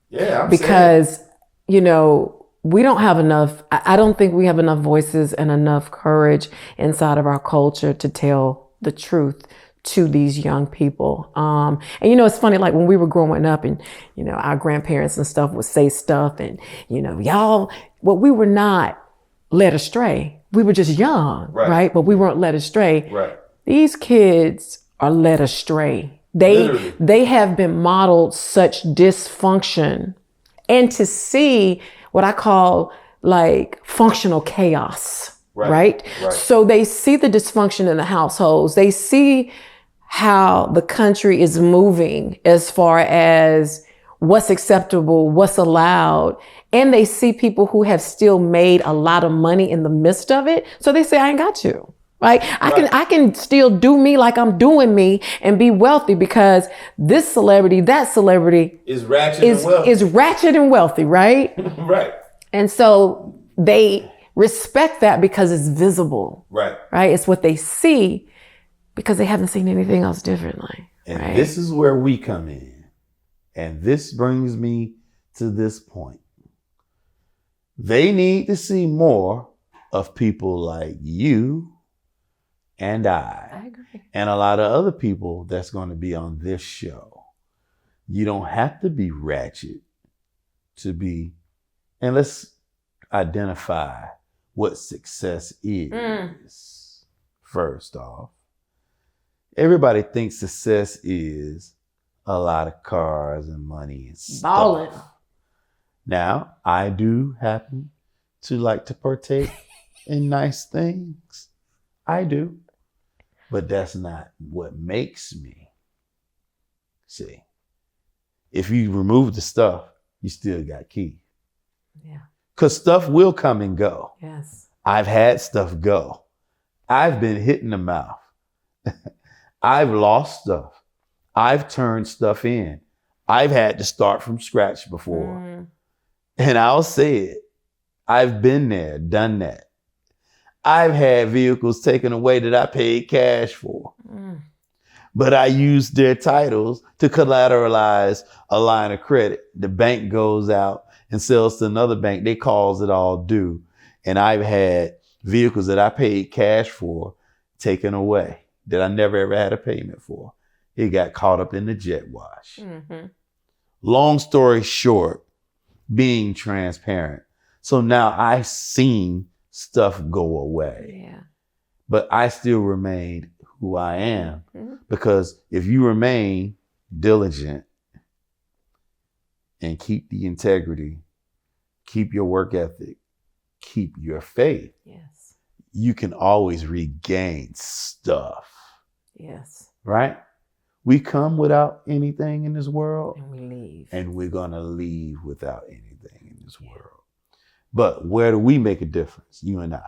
Yeah, because, we don't have enough, I don't think we have enough voices and enough courage inside of our culture to tell the truth to these young people. And it's funny, like when we were growing up and, our grandparents and stuff would say stuff and, we were not led astray. We were just young, right? But we weren't led astray. Right. These kids are led astray. They have been modeled such dysfunction, and to see what I call like functional chaos, right? So they see the dysfunction in the households. They see how the country is moving as far as what's acceptable, what's allowed. And they see people who have still made a lot of money in the midst of it. So they say, I ain't got to. Right? I can still do me like I'm doing me and be wealthy because this celebrity, that celebrity is ratchet and wealthy, right? Right. And so they respect that because it's visible. Right. Right? It's what they see because they haven't seen anything else differently. And this is where we come in. And this brings me to this point. They need to see more of people like you and I agree. And a lot of other people that's going to be on this show. You don't have to be ratchet to be, and let's identify what success is. First off, everybody thinks success is a lot of cars and money and stuff. Ballin'. Now, I do happen to like to partake in nice things. I do. But that's not what makes me. See, if you remove the stuff, you still got Keith. Yeah. Because stuff will come and go. Yes. I've had stuff go. I've been hit in the mouth. I've lost stuff. I've turned stuff in. I've had to start from scratch before. And I'll say it. I've been there, done that. I've had vehicles taken away that I paid cash for. But I used their titles to collateralize a line of credit. The bank goes out and sells to another bank. They calls it all due. And I've had vehicles that I paid cash for taken away that I never ever had a payment for. It got caught up in the jet wash. Long story short, being transparent. So now I've seen stuff go away. Yeah. But I still remain who I am. Because if you remain diligent and keep the integrity, keep your work ethic, keep your faith, Yes. you can always regain stuff. Yes. Right? We come without anything in this world. And we leave. And we're going to leave without anything in this world. But where do we make a difference? You and I.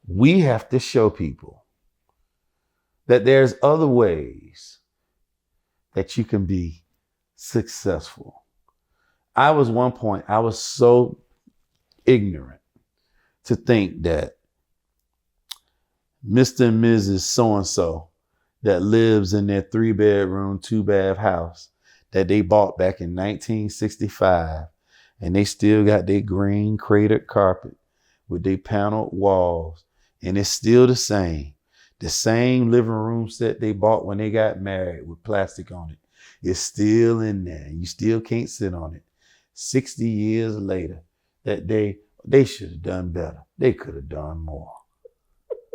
We have to show people that there's other ways that you can be successful. I was so ignorant to think that Mr. and Mrs. So-and-so that lives in their 3-bedroom, 2-bath house that they bought back in 1965, and they still got their green cratered carpet with their paneled walls, and it's still the same. The same living room set they bought when they got married with plastic on it. It's still in there. You still can't sit on it. 60 years later, that they should have done better. They could have done more.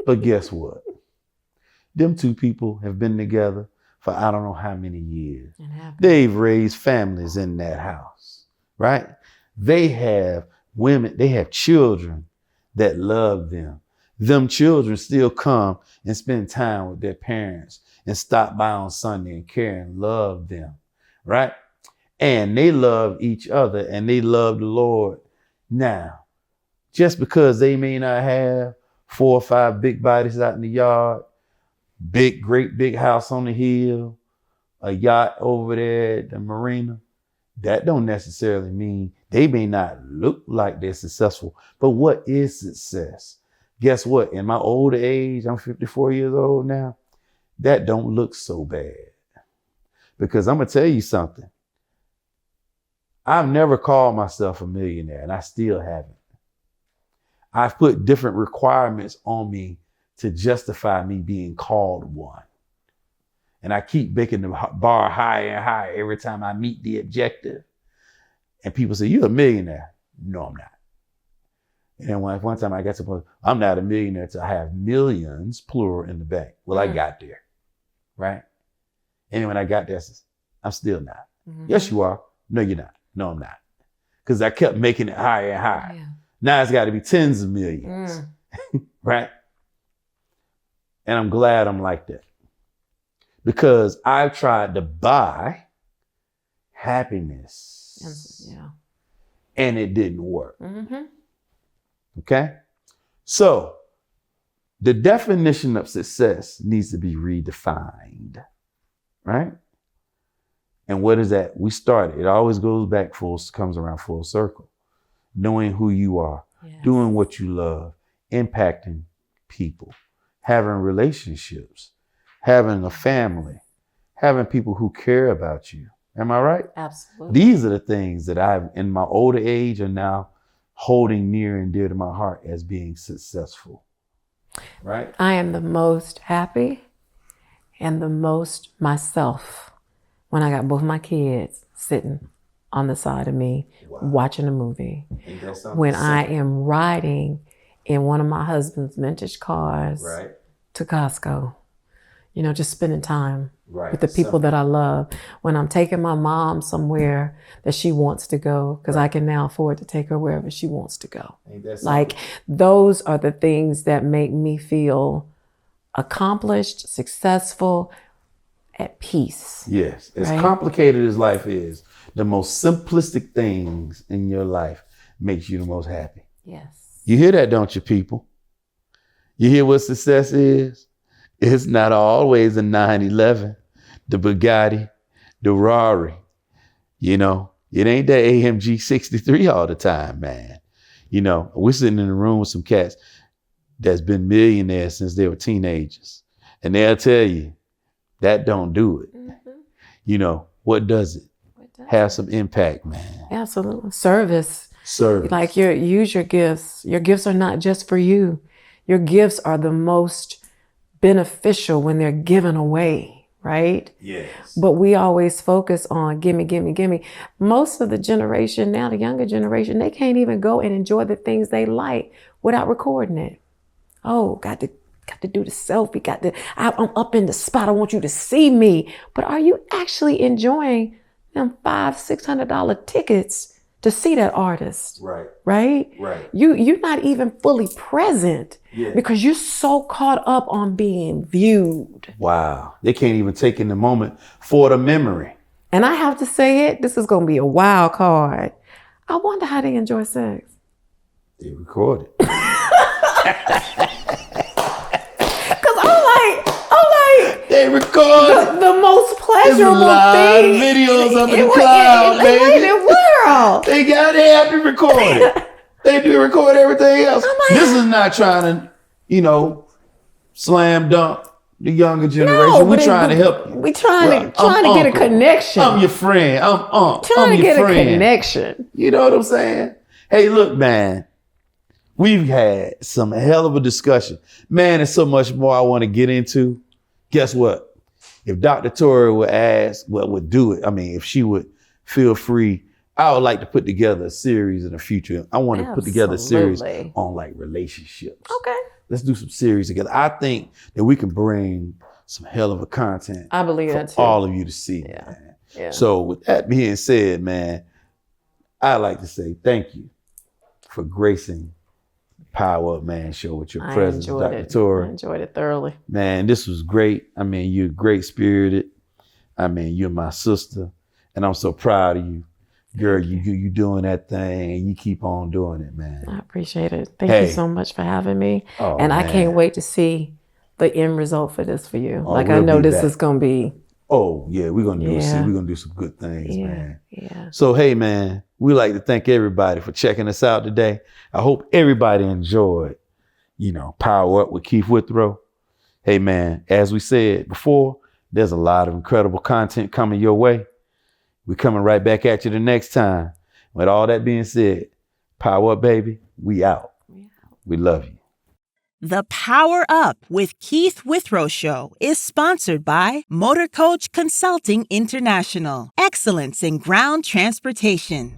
But guess what? Them two people have been together for I don't know how many years. They've raised families in that house, right? They have women, they have children that love them. Them children still come and spend time with their parents and stop by on Sunday and care and love them, right? And they love each other and they love the Lord. Now, just because they may not have 4 or 5 big bodies out in the yard, great big house on the hill, a yacht over there at the marina, that don't necessarily mean they may not look like they're successful. But what is success? Guess what? In my older age, I'm 54 years old now, that don't look so bad. Because I'm going to tell you something. I've never called myself a millionaire, and I still haven't. I've put different requirements on me to justify me being called one. And I keep making the bar higher and higher every time I meet the objective. And people say, you're a millionaire. No, I'm not. And then one time I got to the point, I'm not a millionaire until I have millions, plural, in the bank. Well, I got there, right? And then when I got there, I said, I'm still not. Yes, you are. No, you're not. No, I'm not. Because I kept making it higher and higher. Yeah. Now it's got to be tens of millions, right? And I'm glad I'm like that. Because I've tried to buy happiness. Yeah. And it didn't work. Okay? So the definition of success needs to be redefined, right? And what is that? We started. It always goes back comes around full circle. Knowing who you are, doing what you love, impacting people, having relationships, having a family, having people who care about you. Am I right? Absolutely. These are the things that I've, in my older age, are now holding near and dear to my heart as being successful. Right? I am the most happy and the most myself when I got both my kids sitting on the side of me watching a movie. When I am riding in one of my husband's vintage cars to Costco, just spending time with the people that I love. When I'm taking my mom somewhere that she wants to go, because I can now afford to take her wherever she wants to go. Like, those are the things that make me feel accomplished, successful, at peace. Yes. As complicated as life is, the most simplistic things in your life makes you the most happy. Yes. You hear that, don't you, people? You hear what success is? It's not always a 911, the Bugatti, the Rari. You know, it ain't that AMG 63 all the time, man. You know, we're sitting in a room with some cats that's been millionaires since they were teenagers. And they'll tell you, that don't do it. You know, what does it? Have some impact, man. Absolutely. Service. Like, use your gifts. Your gifts are not just for you. Your gifts are the most beneficial when they're given away, right? Yes. But we always focus on gimme, gimme, gimme. Most of the generation now, the younger generation, they can't even go and enjoy the things they like without recording it. Oh, got to do the selfie, I'm up in the spot, I want you to see me. But are you actually enjoying them $500-$600 tickets to see that artist? Right. You're not even fully present because you're so caught up on being viewed. Wow. They can't even take in the moment for the memory. And I have to say it, this is going to be a wild card. I wonder how they enjoy sex. They record it. They record the most pleasurable thing. Videos up in the cloud, baby. In the world. They have to record it. They do record everything else. This is not trying to, slam dunk the younger generation. No, we're trying to help you. We're trying to get a connection. I'm your friend. I'm trying to your get friend. A connection. You know what I'm saying? Hey, look, man. We've had some hell of a discussion. Man, there's so much more I want to get into. Guess what? If Dr. Torre would ask, would do it, if she would feel free, I would like to put together a series in the future. I want to put together a series on like relationships. Okay. Let's do some series together. I think that we can bring some hell of a content. I believe for that too. all of you to see, man. Yeah. So with that being said, man, I'd like to say thank you for gracing Power Up Man show with your presence, Dr. Torre. I enjoyed it thoroughly. Man, this was great. You're great spirited. You're my sister. And I'm so proud of you. Girl, you doing that thing and you keep on doing it, man. I appreciate it. Thank you so much for having me. Oh, and man. I can't wait to see the end result for this for you. Oh, I we'll know be this back. is gonna be. Oh yeah, we're gonna do some good things, man. Yeah. So hey, man, we like to thank everybody for checking us out today. I hope everybody enjoyed, Power Up with Keith Withrow. Hey man, as we said before, there's a lot of incredible content coming your way. We're coming right back at you the next time. With all that being said, Power Up, baby. We out. We love you. The Power Up with Keith Withrow show is sponsored by Motor Coach Consulting International. Excellence in ground transportation.